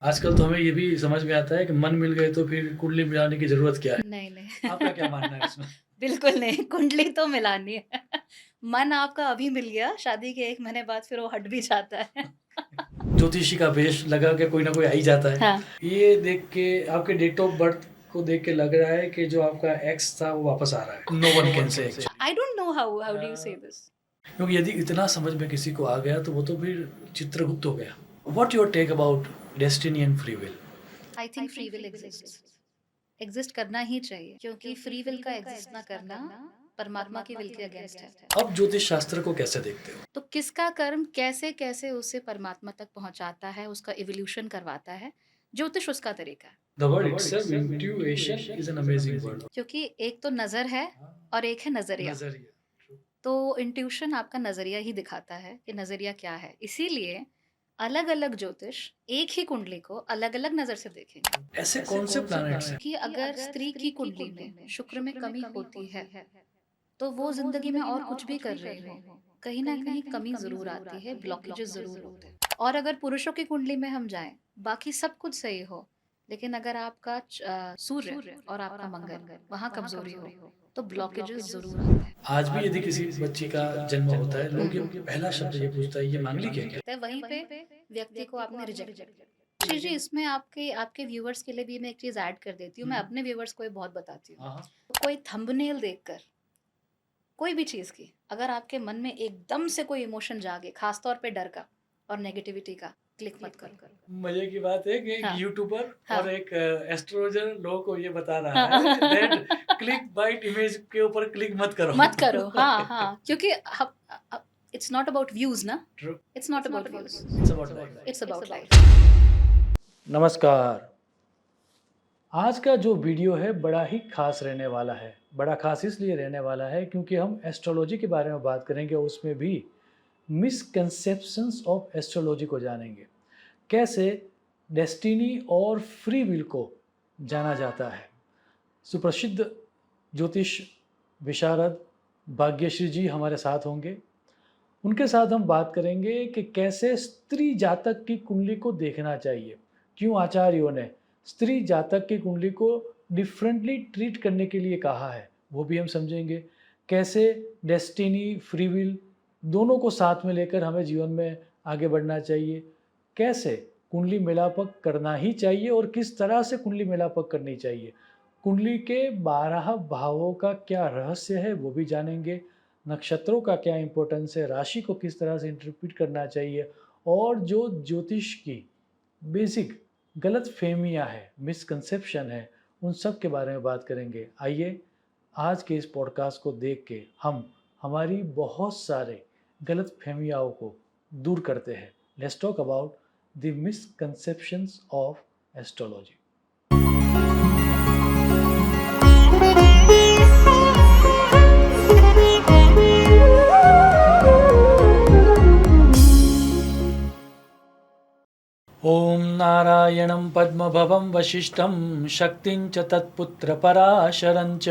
आजकल तो हमें ये भी समझ में आता है कि मन मिल गए तो फिर कुंडली मिलाने की ज़रूरत क्या है? नहीं, नहीं। आपका क्या मानना है इसमें? बिल्कुल नहीं, कुंडली तो मिलानी है। मन आपका अभी मिल गया, शादी के 1 महीने बाद फिर वो हट भी जाता है। ज्योतिषी का वेश लगा के कोई ना कोई आ ही जाता है। हाँ। ये देख के आपके डेट ऑफ बर्थ को देख के लग रहा है कि जो आपका एक्स था वो वापस आ रहा है। No one can say actually. I don't know how do you say this? क्योंकि यदि इतना समझ में किसी को आ गया तो वो तो फिर चित्रगुप्त हो गया। What your take about destiny and free will? I think free will exists. Exist करना ही चाहिए क्योंकि फ्री विल का एग्जिस्ट ना करना परमात्मा की विल के अगेंस्ट है। आप ज्योतिष शास्त्र को कैसे देखते हो? तो किसका कर्म कैसे-कैसे उसे परमात्मा तक पहुँचाता है, उसका इवोल्यूशन करवाता है, ज्योतिष उसका तरीका है। The word itself intuition is an amazing word. क्योंकि एक तो नज़र है और एक है नज़रिया। नजरिया। तो इंट्यूशन आपका नज़रिया ही दिखाता है कि नज़रिया क्या है। इसीलिए अलग-अलग ज्योतिष एक ही कुंडली को अलग-अलग नज़र से देखेंगे। ऐसे कौन से प्लैनेट्स हैं? कि अगर स्त्री की कुंडली में शुक्र में कमी होती है, तो वो ज़िंदगी में और कुछ भी कर रही हो, कहीं न कहीं कमी ज़रूर आती है, ब्लॉकेजेस ज़रूर होते हैं। और अगर पुरुषों की कुंडली में हम जाएँ, बाकी सब कुछ सही हो, लेकिन अगर आपका सूर्य और आपका मंगल वहाँ कमज़ोरी हो, तो ब्लॉकेजेस ज़रूर आते हैं। आज भी यदि किसी बच्ची का जन्म होता है, लोग ये पहला शब्द ये पूछता है, ये मांगलिक है क्या? तो वहीं पे व्यक्ति को आपने रिजेक्ट कर दिया। जी, जी, इसमें आपके आपके व्यूअर्स के लिए भी मैं एक चीज़ ऐड कर देती हूँ, मैं अपने व्यूअर्स को ये बहुत बताती हूँ। हाँ, हाँ। कोई थंबनेल देखकर कोई भी चीज़ की अगर आपके मन में एकदम से कोई इमोशन जागे, खास तौर पे डर का और नेगेटिविटी का, क्लिक मत करो। मजे की बात है कि एक हाँ, यूट्यूबर हाँ, और एक एस्ट्रोलॉजर लोगों को ये बता रहा है दैट हाँ। क्लिक बाइट इमेज के ऊपर क्लिक मत करो। मत करो, हाँ, हाँ, क्योंकि इट्स नॉट अबाउट व्यूज़ ना, true. It's not about views, it's about life. It's about life. नमस्कार। आज का जो वीडियो है बड़ा ही खास रहने वाला है। बड़ा खास इसलिए रहने वाला है क्योंकि हम एस्ट्रोलॉजी के बारे में बात करेंगे और उसमें भी मिसकंसेप्शंस ऑफ एस्ट्रोलॉजी को जानेंगे। कैसे डेस्टिनी और फ्री विल को जाना जाता है। सुप्रसिद्ध ज्योतिष विशारद भाग्यश्री जी हमारे साथ होंगे। उनके साथ हम बात करेंगे कि कैसे स्त्री जातक की कुंडली को देखना चाहिए, क्यों आचार्यों ने स्त्री जातक की कुंडली को डिफरेंटली ट्रीट करने के लिए कहा है, वो भी हम समझेंगे। कैसे डेस्टिनी फ्री विल दोनों को साथ में लेकर हमें जीवन में आगे बढ़ना चाहिए, कैसे कुंडली मेलापक करना ही चाहिए और किस तरह से कुंडली मेलापक करनी चाहिए, कुंडली के 12 भावों का क्या रहस्य है वो भी जानेंगे। नक्षत्रों का क्या इम्पोर्टेंस है, राशि को किस तरह से इंटरप्रेट करना चाहिए और जो ज्योतिष की बेसिक गलत फहमियाँ है, मिसकंसेप्शन है, उन सब के बारे में बात करेंगे। आइए आज के इस पॉडकास्ट को देख के हम हमारी बहुत सारे गलत फहमियाओं को दूर करते हैं। Let's talk about the misconceptions of astrology. ॐ नारायणं पद्मभवं वसिष्ठं शक्तिं च तत्पुत्रपराशरं च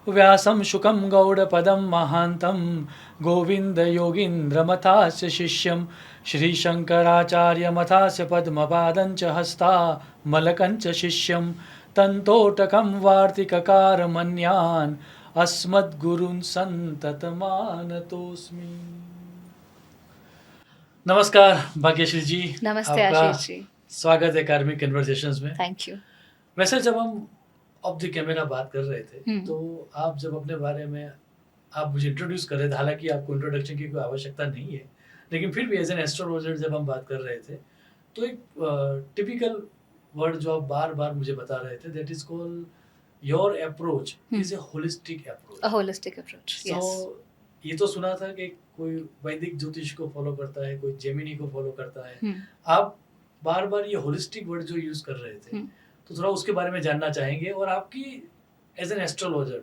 व्यासं शुकं गौडपदं महान्तं गोविन्दयोगीन्द्रमथास्य शिष्यं श्रीशङ्कराचार्यमथास्य पद्मपादं च हस्तामलकं च शिष्यं तन्तोटकं वार्तिककारमन्यान् अस्मद्गुरून् सन्ततमानतोऽस्मि। नमस्कार भाग्यश्री जी। नमस्ते आपका आशीष जी। स्वागत है कार्मिक कन्वर्सेशंस में। Thank you. वैसे जब हम ऑफ द कैमरा बात कर रहे थे हुँ। तो आप जब अपने बारे में आप मुझे इंट्रोड्यूस कर रहे थे, हालांकि आपको इंट्रोडक्शन की कोई आवश्यकता नहीं है, लेकिन फिर भी एज एन एस्ट्रोलॉजर जब हम बात कर रहे थे तो एक टिपिकल वर्ड जो आप बार बार मुझे बता रहे थे, that is called your approach is a holistic approach. A holistic approach, so yes. ये तो सुना था कि कोई वैदिक ज्योतिष को फॉलो करता है, कोई जेमिनी को फॉलो करता है। हुँ, आप बार बार ये होलिस्टिक वर्ड जो यूज कर रहे थे, हुँ। तो थोड़ा उसके बारे में जानना चाहेंगे और आपकी एज एन एस्ट्रोलॉजर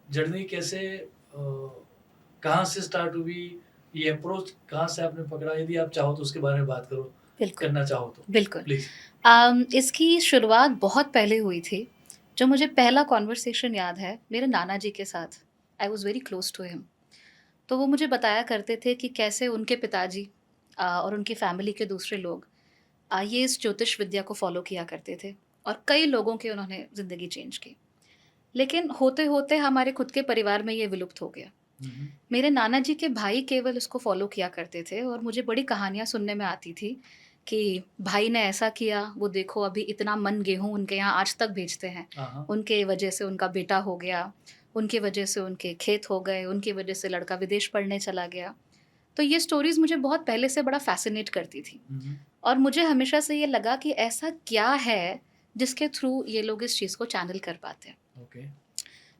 जर्नी कैसे कहाँ से स्टार्ट हुई, ये अप्रोच कहाँ से आपने पकड़ा, यदि आप चाहो तो उसके बारे में बात करो, बिल्कुल, करना चाहो तो बिल्कुल। प्लीज। इसकी शुरुआत बहुत पहले हुई थी। जो मुझे पहला कन्वर्सेशन याद है मेरे नाना जी के साथ। I was very close to him. तो वो मुझे बताया करते थे कि कैसे उनके पिताजी और उनकी फैमिली के दूसरे लोग ये इस ज्योतिष विद्या को फॉलो किया करते थे और कई लोगों की उन्होंने ज़िंदगी चेंज की। लेकिन होते-होते हमारे खुद के परिवार में ये विलुप्त हो गया। मेरे नाना जी के भाई केवल इसको फॉलो किया करते थे और मुझे बड़ी कहानियाँ सुनने में आती थी कि भाई ने ऐसा किया, वो देखो अभी इतना मन गेहूँ उनके यहाँ आज तक भेजते हैं। हाँ। उनके वजह से उनका बेटा हो गया, उनकी वजह से उनके खेत हो गए, उनकी वजह से लड़का विदेश पढ़ने चला गया। तो ये स्टोरीज़ मुझे बहुत पहले से बड़ा फ़ैसिनेट करती थी और मुझे हमेशा से ये लगा कि ऐसा क्या है जिसके थ्रू ये लोग इस चीज़ को चैनल कर पाते हैं। ओके।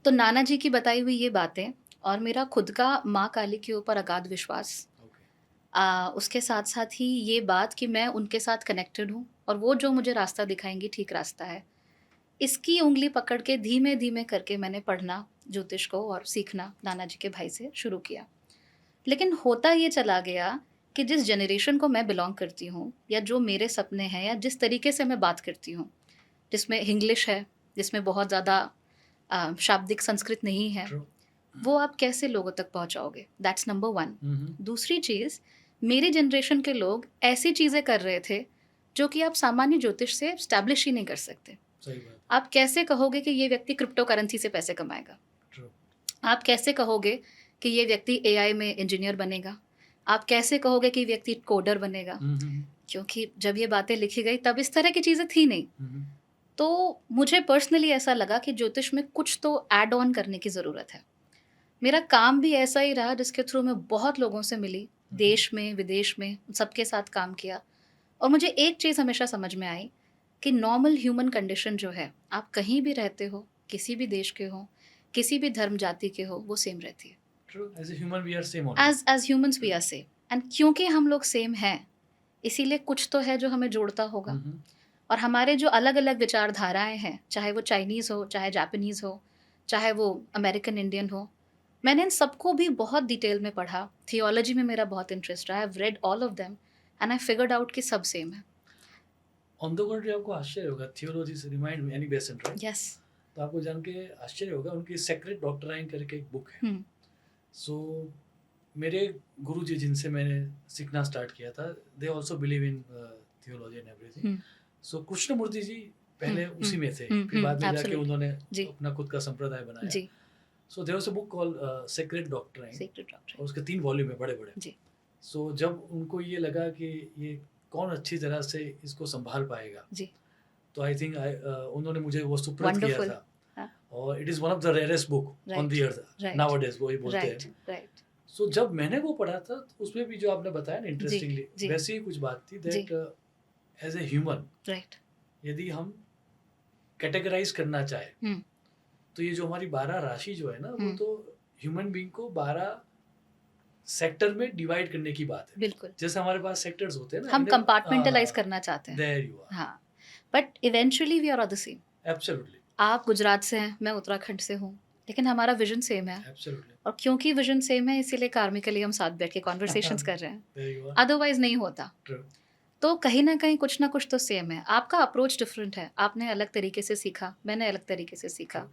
तो नाना जी की बताई हुई ये बातें और मेरा खुद का माँ काली के ऊपर अगाध विश्वास, ओके। उसके साथ-साथ ही ये बात कि मैं उनके साथ कनेक्टेड हूँ और वो जो मुझे रास्ता दिखाएँगी ठीक रास्ता है। इसकी उँगली पकड़ के धीमे-धीमे करके मैंने पढ़ना ज्योतिष को और सीखना नाना जी के भाई से शुरू किया। लेकिन होता ये चला गया कि जिस जनरेशन को मैं बिलॉन्ग करती हूँ या जो मेरे सपने हैं या जिस तरीके से मैं बात करती हूँ, जिसमें हिंग्लिश है, जिसमें बहुत ज़्यादा शाब्दिक संस्कृत नहीं है, ट्रू। वो आप कैसे लोगों तक पहुँचाओगे? That's number 1। हम्म। दूसरी चीज़, मेरी जनरेशन के लोग ऐसी चीज़ें कर रहे थे, जो कि आप सामान्य ज्योतिष से एस्टैब्लिश ही नहीं कर सकते। सही बात। आप कैसे कहोगे कि ये व्यक्ति क्रिप्टो करेंसी से पैसे कमाएगा? ट्रू। आप कैसे कहोगे कि ये व्यक्ति एआई में इंजीनियर बनेगा? आप कैसे कहोगे कि व्यक्ति कोडर बनेगा? क्योंकि जब ये बातें लिखी गई तब इस तरह की चीज़ें थी नहीं। तो मुझे पर्सनली ऐसा लगा कि ज्योतिष में कुछ तो ऐड ऑन करने की ज़रूरत है। मेरा काम भी ऐसा ही रहा जिसके थ्रू मैं बहुत लोगों से मिली, देश में, विदेश में, सबके साथ काम किया और मुझे एक चीज़ हमेशा समझ में आई कि नॉर्मल ह्यूमन कंडीशन जो है, आप कहीं भी रहते हो, किसी भी देश के हो, किसी भी धर्म जाति के हो, वो सेम रहती है। True. As a human we are same only. As humans we are same and क्योंकि हम लोग सेम हैं, इसीलिए कुछ तो है जो हमें जोड़ता होगा। और हमारे जो अलग-अलग विचारधाराएँ हैं, चाहे वो चाइनीज़ हो, चाहे जापानीज़ हो, चाहे वो अमेरिकन इंडियन हो, मैंने इन सबको भी बहुत डिटेल में पढ़ा। थियोलॉजी में मेरा बहुत इंटरेस्ट रहा। I have read all of them and I figured out कि सब सेम है। ऑन द कंट्री आपको आश्चर्य होगा, थियोलॉजी से remind me, Annie Besant right? Yes. तो आपको जान के आश्चर्य होगा, उनकी सेक्रेट डॉक्ट्राइन करके एक बुक है। हुँ, सो मेरे गुरुजी जिनसे मैंने सीखना स्टार्ट किया था, they also believe in theology and everything. Hmm, so Krishnamurti ji पहले उसी में थे, फिर बाद में जाके एब्सोल्युटली। उन्होंने जी, अपना खुद का संप्रदाय बनाया। जी, so there was a book called secret doctrine, secret और डॉक्टर। उसके 3 वॉल्यूम है बड़े-बड़े। जी, सो जब उनको ये लगा कि ये कौन अच्छी तरह से इसको संभाल पाएगा, जी, तो आई थिंक उन्होंने मुझे वो सुपुर्द किया वंडरफुल। था। हाँ, और it is one of the rarest book on the right, earth right, nowadays, वो ये बोलते राइट, हैं। राइट। सो जब मैंने वो पढ़ा था, तो उसमें भी जो आपने बताया ना जी, इंटरेस्टिंगली, जी, वैसी ही कुछ बात थी जी, that as a human right. यदि हम कैटेगराइज करना चाहें, हुँ, तो ये जो हमारी 12 राशि जो है ना, वो हुँ, तो ह्यूमन बीइंग को 12 सेक्टर में डिवाइड करने की बात है। बिल्कुल। जैसे हमारे पास सेक्टर्स होते हैं ना, हम कंपार्टमेंटलाइज़ हाँ, करना चाहते हैं। देयर यू आर, हाँ, but eventually we are all the same. Absolutely, आप गुजरात से हैं, मैं उत्तराखंड से हूँ, लेकिन हमारा विज़न सेम है एब्सोल्युटली, और क्योंकि विज़न सेम है इसीलिए कार्मिकली हम साथ बैठ के कन्वर्सेशंस कर रहे हैं, देयर यू आर, अदरवाइज़ नहीं होता। ट्रू, तो कहीं न कहीं कुछ ना कुछ तो सेम है। आपका अप्रोच डिफरेंट है, आपने अलग तरीके से सीखा, मैंने अलग तरीके से सीखा। ट्रू,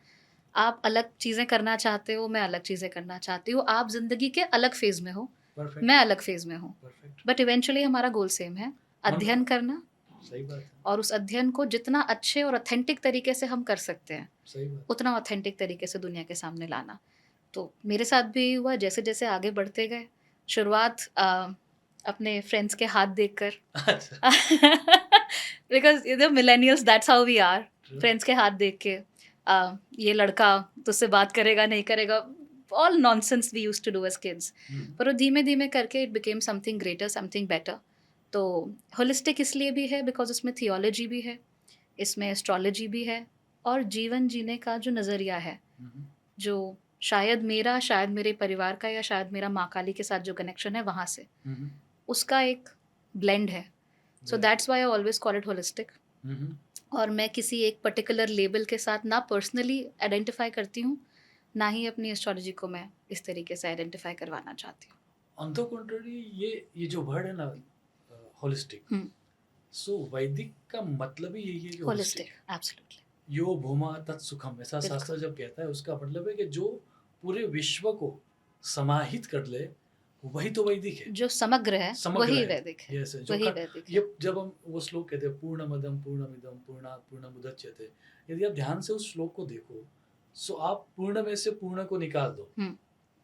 आप अलग चीज़ें करना चाहते हो, मैं अलग चीज़ें करना चाहती हूँ। आप ज़िंदगी के अलग फ़ेज़ में हो, परफेक्ट, मैं अलग फ़ेज़ में हूँ, परफेक्ट, बट इवेंचुअली हमारा गोल सेम है, मन अध्ययन करना सही बात है, और उस अध्ययन को जितना अच्छे और ऑथेंटिक तरीके से हम कर सकते हैं, सही बात उतना ऑथेंटिक तरीके से दुनिया के सामने लाना। तो मेरे साथ भी यही हुआ जैसे-जैसे आगे बढ़ते गए, शुरुआत अपने फ्रेंड्स के हाथ देखकर है। अच्छा, because you know millennials that's how we are, true, friends के हाथ देख के ये लड़का तुझसे बात करेगा, नहीं करेगा, all nonsense we used to do as kids. पर वो धीमे-धीमे करके it became something greater, something better. तो होलिस्टिक इसलिए भी है बिकॉज़ उसमें थियोलॉजी भी है, इसमें एस्ट्रोलॉजी भी है और जीवन जीने का जो नज़रिया है, जो शायद मेरा, शायद मेरे परिवार का या शायद मेरा माँ काली के साथ जो कनेक्शन है वहाँ से, उसका एक ब्लेंड है। So that's why I always call it holistic. और मैं किसी एक पर्टिकुलर लेबल के साथ ना पर्सनली आइडेंटिफ़ाई करती हूँ, ना ही अपनी एस्ट्रोलॉजी को मैं इस तरीके से आइडेंटिफ़ाई करवाना चाहती हूँ। ऑन द कंट्री, ये जो वर्ड है ना, होलिस्टिक, हुँ, सो वैदिक का मतलब ही यही है कि होलिस्टिक, होलिस्टिक, एब्सोल्युटली, यो भूमा तत्सुखम, ऐसा बिल्कुल। शास्त्र जब कहता है, उसका मतलब है कि जो पूरे विश्व को समाहित कर ले, वही तो वैदिक है। जो समग्र है समग्र वही है। वैदिक है, यस, जो वही वैदिक है। ये जब हम वो श्लोक कहते हैं पूर्णमदम पूर्णमिदम पूर्णात् पूर्णमुदच्यते, यदि आप ध्यान से उस श्लोक को देखो, सो आप पूर्ण में से पूर्ण को निकाल दो, हम्म,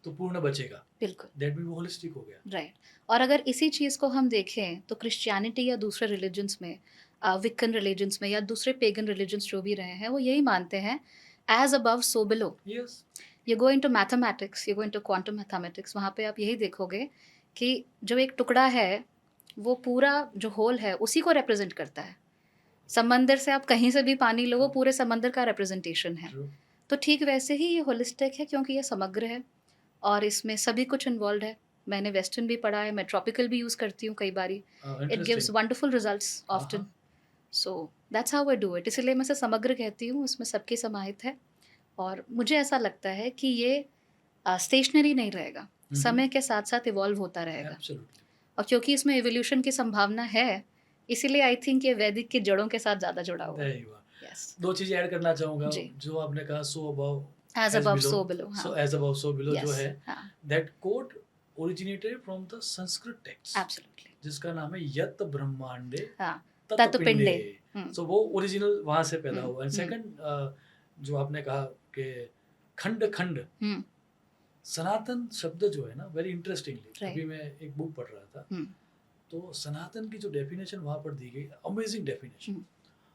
तो पूर्ण बचेगा। बिल्कुल दैट मीन वो होलिस्टिक हो गया। राइट। और अगर इसी चीज़ को हम देखें तो क्रिश्चियनिटी या दूसरे रिलीजन्स में, विकन रिलीजन्स में या दूसरे पेगन रिलीजन्स जो भी रहे हैं, वो यही मानते हैं as above so below. Yes, you go into mathematics, you go into quantum mathematics, वहाँ पे आप यही देखोगे कि जो एक टुकड़ा है वो पूरा जो होल है उसी को रिप्रेजेंट करता है। समंदर से आप कहीं से भी पानी लो, वो पूरे समंदर का रिप्रेजेंटेशन है। ट्रू, तो ठीक वैसे ही ये होलिस्टिक है, क्योंकि ये समग्र है और इसमें सभी कुछ इन्वॉल्व है। मैंने वेस्टर्न भी पढ़ा है, मैं ट्रॉपिकल भी यूज़ करती हूँ कई बारी। It gives interesting. Wonderful results often. So that's how I do it. इसीलिए मैं इसे समग्र कहती हूँ, इसमें सबकी समाहित है। और मुझे ऐसा लगता है कि ये स्टेशनरी नहीं रहेगा, समय के साथ साथ इवॉल्व होता रहेगा। एब्सोल्युटली। और क्योंकि इसमें एवोल्यूशन की संभावना है, इसीलिए आई थिंक ये वैदिक की जड़ों के साथ ज़्यादा जुड़ा हुआ है। There you are. यस, दो चीजें ऐड करना चाहूंगा। जी। जो आपने कहा so above as as above below, so below, so हाँ। एज अबव सो बिलो जो यस, है, हाँ, that quote originated from the Sanskrit text, absolutely, जिसका नाम है यत ब्रह्मांडे हाँ, तत पिंडे। तत्पिंडे। सो वो ओरिजिनल वहां से पैदा हुँ, हुआ। एंड हुँ, सेकंड, जो आपने कहा कि खंड खंड, हुँ, सनातन शब्द जो है ना, वेरी इंटरेस्टिंगली, राइट, अभी मैं एक बुक पढ़ रहा था, हुँ, तो सनातन की जो डेफिनेशन वहां पर दी गई, अमेजिंग डेफिनेशन। हुँ,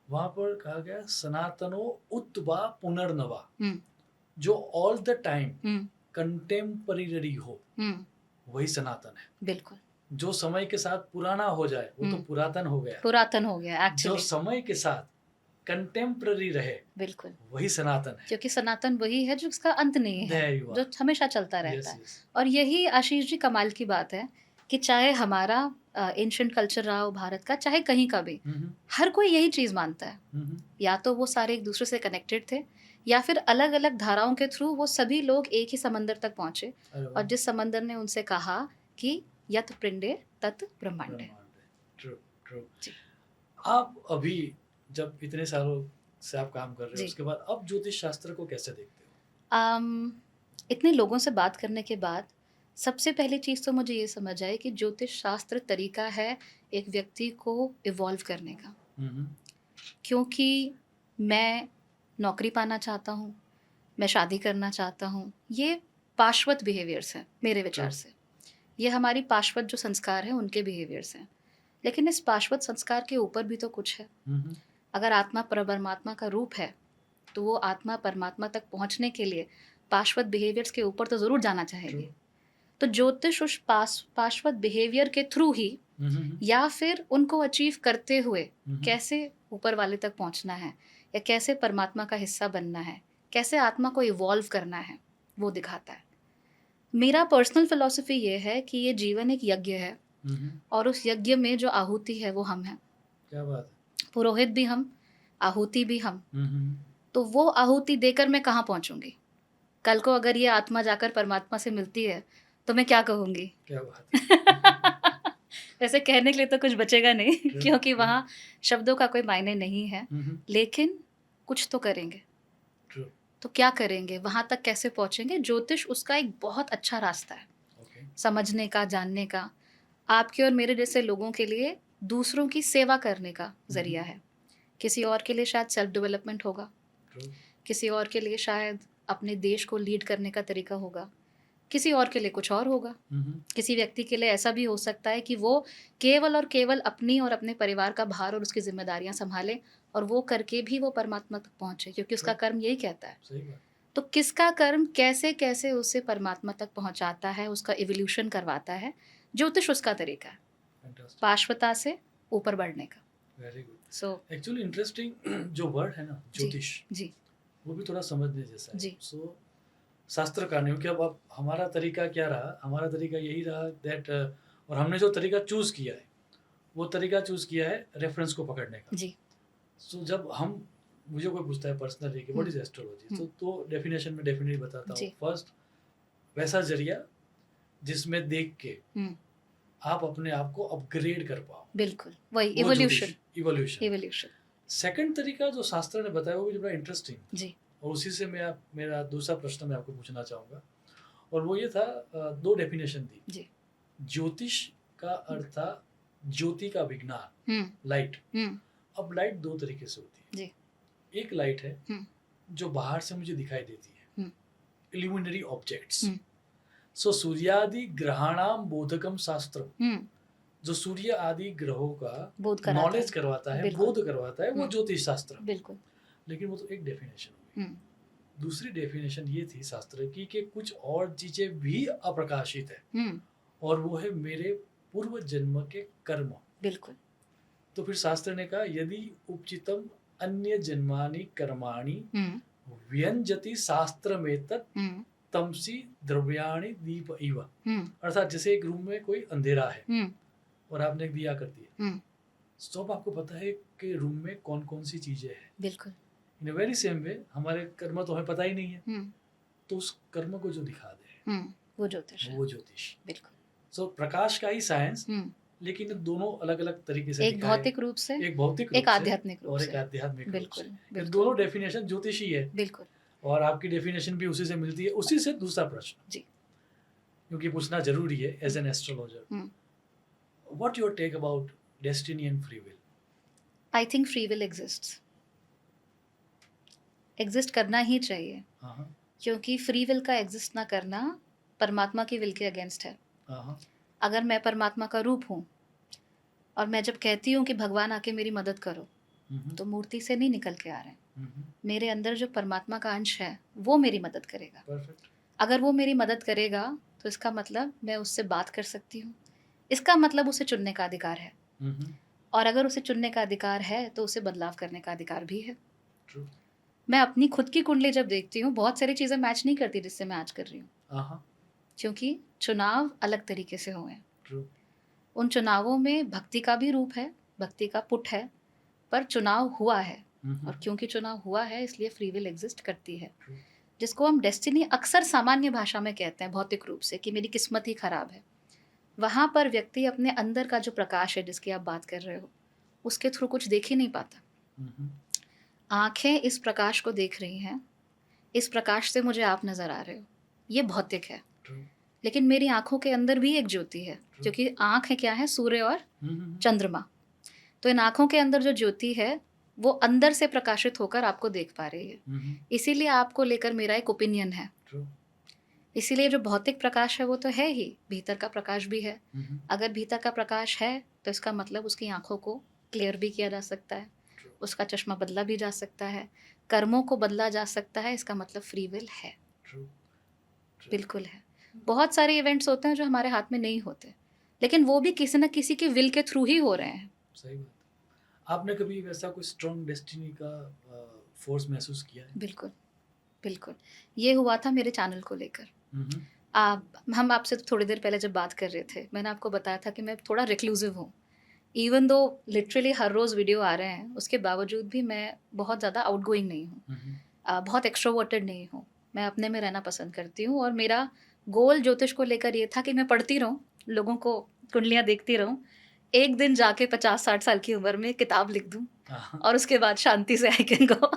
वहां पर कहा गया सनातनो उत्वा पुनर्नवा, हुँ, जो all the time hmm, contemporary हो, हुँ, वही सनातन है। बिल्कुल, जो समय के साथ पुराना हो जाए वो तो हुँ, पुरातन हो गया। पुरातन हो गया जो एक्चुअली, समय के साथ कंटेम्पररी रहे, बिल्कुल, वही सनातन है। क्योंकि सनातन वही है जो उसका अंत नहीं है, There you जो are. हमेशा चलता रहता Yes, है। yes. और यही आशीष जी कमाल की बात है कि चाहे हमारा एंशिएंट कल्चर रहा हो भारत का, चाहे कहीं का भी, हम्म, हर कोई यही चीज़ मानता है। हम्म, या तो वो सारे एक दूसरे से कनेक्टेड थे, या फिर अलग-अलग धाराओं के थ्रू वो सभी लोग एक ही समंदर तक पहुँचे, अरे और वाह, जिस समंदर ने उनसे कहा कि यत पिंडे तत् ब्रह्मांडे। ब्रह्मांड है। True, true. जी, आप अभी जब इतने सालों से आप काम कर रहे हो, जी। उसके बाद अब ज्योतिष शास्त्र को कैसे देखते हो? अम, इतने लोगों से बात करने के बाद सबसे पहली चीज़ तो मुझे ये समझ आई कि ज्योतिष शास्त्र तरीका है एक व्यक्ति को इवॉल्व करने का। हम्म, क्योंकि मैं नौकरी पाना चाहता हूँ, मैं शादी करना चाहता हूँ, ये पाशवत बिहेवियर्स हैं मेरे विचार ट्रू, से। ये हमारी पाशवत जो संस्कार हैं उनके बिहेवियर्स हैं। लेकिन इस पाशवत संस्कार के ऊपर भी तो कुछ है। हम्म, अगर आत्मा परमात्मा का रूप है, तो वो आत्मा परमात्मा तक पहुँचने के लिए पाशवत बिहेवियर्स के ऊपर तो ज़रूर जाना ट्रू, चाहेगी। तो ज्योतिष उस पाशवत बिहेवियर के थ्रू ही, हम्म, या फिर उनको अचीव करते हुए हम्म, कैसे ऊपर वाले तक पहुंचना है, या कैसे परमात्मा का हिस्सा बनना है, कैसे आत्मा को इवॉल्व करना है, वो दिखाता है। मेरा पर्सनल फिलॉसफी ये है कि ये जीवन एक यज्ञ है, हम्म, और उस यज्ञ में जो आहुति है वो हम हैं। क्या बात पुरोहित भी हम, आहुति भी हम। है। तो वो आहुति देकर मैं कहाँ पहुंचूंगी? कल को अगर ये आत्मा जाकर परमात्मा से मिलती है तो मैं क्या कहूंगी? क्या बात है। वैसे कहने के लिए तो कुछ बचेगा नहीं ट्रू, क्योंकि ट्रू, वहाँ शब्दों का कोई मायने नहीं है, लेकिन कुछ तो करेंगे। ट्रू, तो क्या करेंगे? वहाँ तक कैसे पहुँचेंगे? ज्योतिष उसका एक बहुत अच्छा रास्ता है, ओके, समझने का, जानने का। आपके और मेरे जैसे लोगों के लिए दूसरों की सेवा करने का ज़रिया है। किसी और के लिए शायद सेल्फ डेवलपमेंट होगा, ट्रू, किसी और के लिए शायद अपने देश को लीड करने का तरीका होगा, किसी और के लिए कुछ और होगा। किसी व्यक्ति के लिए ऐसा भी हो सकता है कि वो केवल और केवल अपनी और अपने परिवार का भार और उसकी ज़िम्मेदारियाँ सँभाले, और वो करके भी वो परमात्मा तक पहुँचे, क्योंकि उसका कर्म यही कहता है। सही बात, तो किसका कर्म कैसे-कैसे उसे परमात्मा तक पहुँचाता है, उसका इवोल्यूशन करवाता है, ज्योतिष उसका तरीका है, फैंटास्टिक, पाशवता से ऊपर बढ़ने का। Very good. So actually interesting जो वर्ड है ना, जी, ज्योतिष, जी, वो भी थोड़ा समझने जैसा है। जी, सो शास्त्र का नहीं, क्योंकि अब हमारा तरीका क्या रहा, हमारा तरीका यही रहा दैट, और हमने जो तरीका चूज किया है, वो तरीका चूज किया है रेफरेंस को पकड़ने का। जी, सो जब हम, मुझे कोई पूछता है पर्सनली कि व्हाट इज एस्ट्रोलॉजी, तो डेफिनेशन में डेफिनेटली बताता हूँ। जी, फर्स्ट, वैसा जरिया जिसमें देख के हुँ, आप अपने आप को अपग्रेड कर पाओ, बिल्कुल, वही वो इवोल्यूशन, इवोल्यूशन। इवोल्यूशन। सेकंड तरीका जो शास्त्र ने बताया वो भी बड़ा इंटरेस्टिंग, जी, और उसी से मेरा दूसरा प्रश्न मैं आपको पूछना चाहूँगा, और वो ये था, दो डेफिनेशन दी। जी, ज्योतिष का अर्थ था ज्योति का विज्ञान, हम्म लाइट। हम्म अब लाइट दो तरीके से होती है। जी एक लाइट है हम्म जो बाहर से मुझे दिखाई देती है, हम्म इल्यूमिनरी ऑब्जेक्ट्स। हम्म सो सूर्यादि ग्रहाणाम बोधकम शास्त्रम, हम्म जो सूर्य आदि ग्रहों का बोध कराता नॉलेज है, करवाता है, बिल्कुल। बोध करवाता है, वो हम्म ज्योतिष शास्त्र। बिल्कुल। लेकिन वो तो एक डेफिनेशन हो गई। हम्म दूसरी डेफिनेशन ये थी शास्त्र की कि कुछ और चीजें भी अप्रकाशित है, हम्म और वो है मेरे पूर्व जन्म के कर्म। बिल्कुल। तो फिर शास्त्र ने कहा यदि उपचितम अन्य जन्मानि कर्माणि हम्म व्यंजति शास्त्र में हम्म तमसी द्रव्याणि दीप इव। हम्म अर्थात जैसे एक रूम में कोई अंधेरा है हम्म और आपने एक दिया कर दिया, हम्म तो अब आपको पता है कि रूम में कौन कौन सी चीजें हैं। बिल्कुल। इन वेरी सेम वे हमारे कर्म तो हमें पता ही नहीं है, हम्म तो उस कर्म को जो दिखा दे वो ज्योतिष है, वो ज्योतिष। बिल्कुल। सो प्रकाश का ही साइंस, हम्म लेकिन दोनों अलग अलग तरीके से एक दिखाए। भौतिक रूप से, एक भौतिक एक रूप से आध्यात्मिक रूप और एक से। आध्यात्मिक रूप से। बिल्कुल ये बिल्कुल दोनों डेफिनेशन ज्योतिष ही है, बिल्कुल और आपकी डेफिनेशन भी उसी से मिलती है। उसी से दूसरा प्रश्न, जी। क्योंकि पूछना जरूरी है as an astrologer, hmm what your take about destiny and free will? I think free will exist करना ही चाहिए, हाँ क्योंकि फ्री विल का एग्जिस्ट ना करना परमात्मा की विल के अगेंस्ट है। हाँ अगर मैं परमात्मा का रूप हूँ और मैं जब कहती हूँ कि भगवान आके मेरी मदद करो, तो मूर्ति से नहीं निकल के आ रहे हैं। मेरे अंदर जो परमात्मा का अंश है वो मेरी मदद करेगा। परफेक्ट। अगर वो मेरी मदद करेगा तो इसका मतलब मैं उससे बात कर सकती हूँ, इसका मतलब उसे चुनने का अधिकार है, और अगर उसे चुनने का अधिकार है तो उसे बदलाव करने का अधिकार भी है। ट्रू। मैं अपनी खुद की कुंडली जब देखती हूँ, बहुत सारी चीज़ें मैच नहीं करती जिससे मैं आज कर रही हूँ, हाँ क्योंकि चुनाव अलग तरीके से हुए हैं। ट्रू। उन चुनावों में भक्ति का भी रूप है, भक्ति का पुट है, पर चुनाव हुआ है, और क्योंकि चुनाव हुआ है इसलिए फ्री विल एग्जिस्ट करती है, True. जिसको हम डेस्टिनी अक्सर सामान्य भाषा में कहते हैं भौतिक रूप से, कि मेरी किस्मत ही खराब है। वहाँ पर व्यक्ति अपने अंदर का जो प्रकाश है जिसकी आप बात कर रहे हो, उसके थ्रू कुछ देख ही नहीं पाता। आंखें इस प्रकाश को देख रही हैं, इस प्रकाश से मुझे आप नजर आ रहे हो, ये भौतिक है। True. लेकिन मेरी आंखों के अंदर भी एक ज्योति है, क्योंकि आंख है क्या है, सूर्य और चंद्रमा। तो इन आंखों के अंदर जो ज्योति है वो अंदर से प्रकाशित होकर आपको देख पा रही है। इसीलिए आपको लेकर मेरा एक ओपिनियन है। True. इसीलिए जो भौतिक प्रकाश है वो तो है ही, भीतर का प्रकाश भी है। अगर भीतर का प्रकाश है तो इसका मतलब उसकी आंखों को क्लियर भी किया जा सकता है, True. उसका चश्मा बदला भी जा सकता है, कर्मों को बदला जा सकता है। इसका मतलब फ्री विल है। True. True. बिल्कुल है। बहुत सारे इवेंट्स होते हैं जो हमारे हाथ में नहीं होते, लेकिन वो भी किसी न किसी के विल के थ्रू ही हो रहे हैं। सही बात है। आपने कभी वैसा कोई स्ट्रॉन्ग डेस्टिनी का फोर्स महसूस किया है? बिल्कुल बिल्कुल। ये हुआ था मेरे चैनल को लेकर। हम आपसे थोड़ी देर पहले जब बात कर रहे थे, मैंने आपको बताया था कि मैं थोड़ा रिक्लूसिव हूँ। इवन दो लिटरली हर रोज़ वीडियो आ रहे हैं, उसके बावजूद भी मैं बहुत ज़्यादा आउटगोइंग नहीं हूँ, बहुत एक्सट्रोवर्टेड नहीं हूँ। मैं अपने में रहना पसंद करती हूँ, और मेरा गोल ज्योतिष को लेकर ये था कि मैं पढ़ती रहूँ, लोगों को कुंडलियाँ देखती रहूँ, एक दिन जाके 50-60 साल की उम्र में किताब लिख दूँ, और उसके बाद शांति से I can go.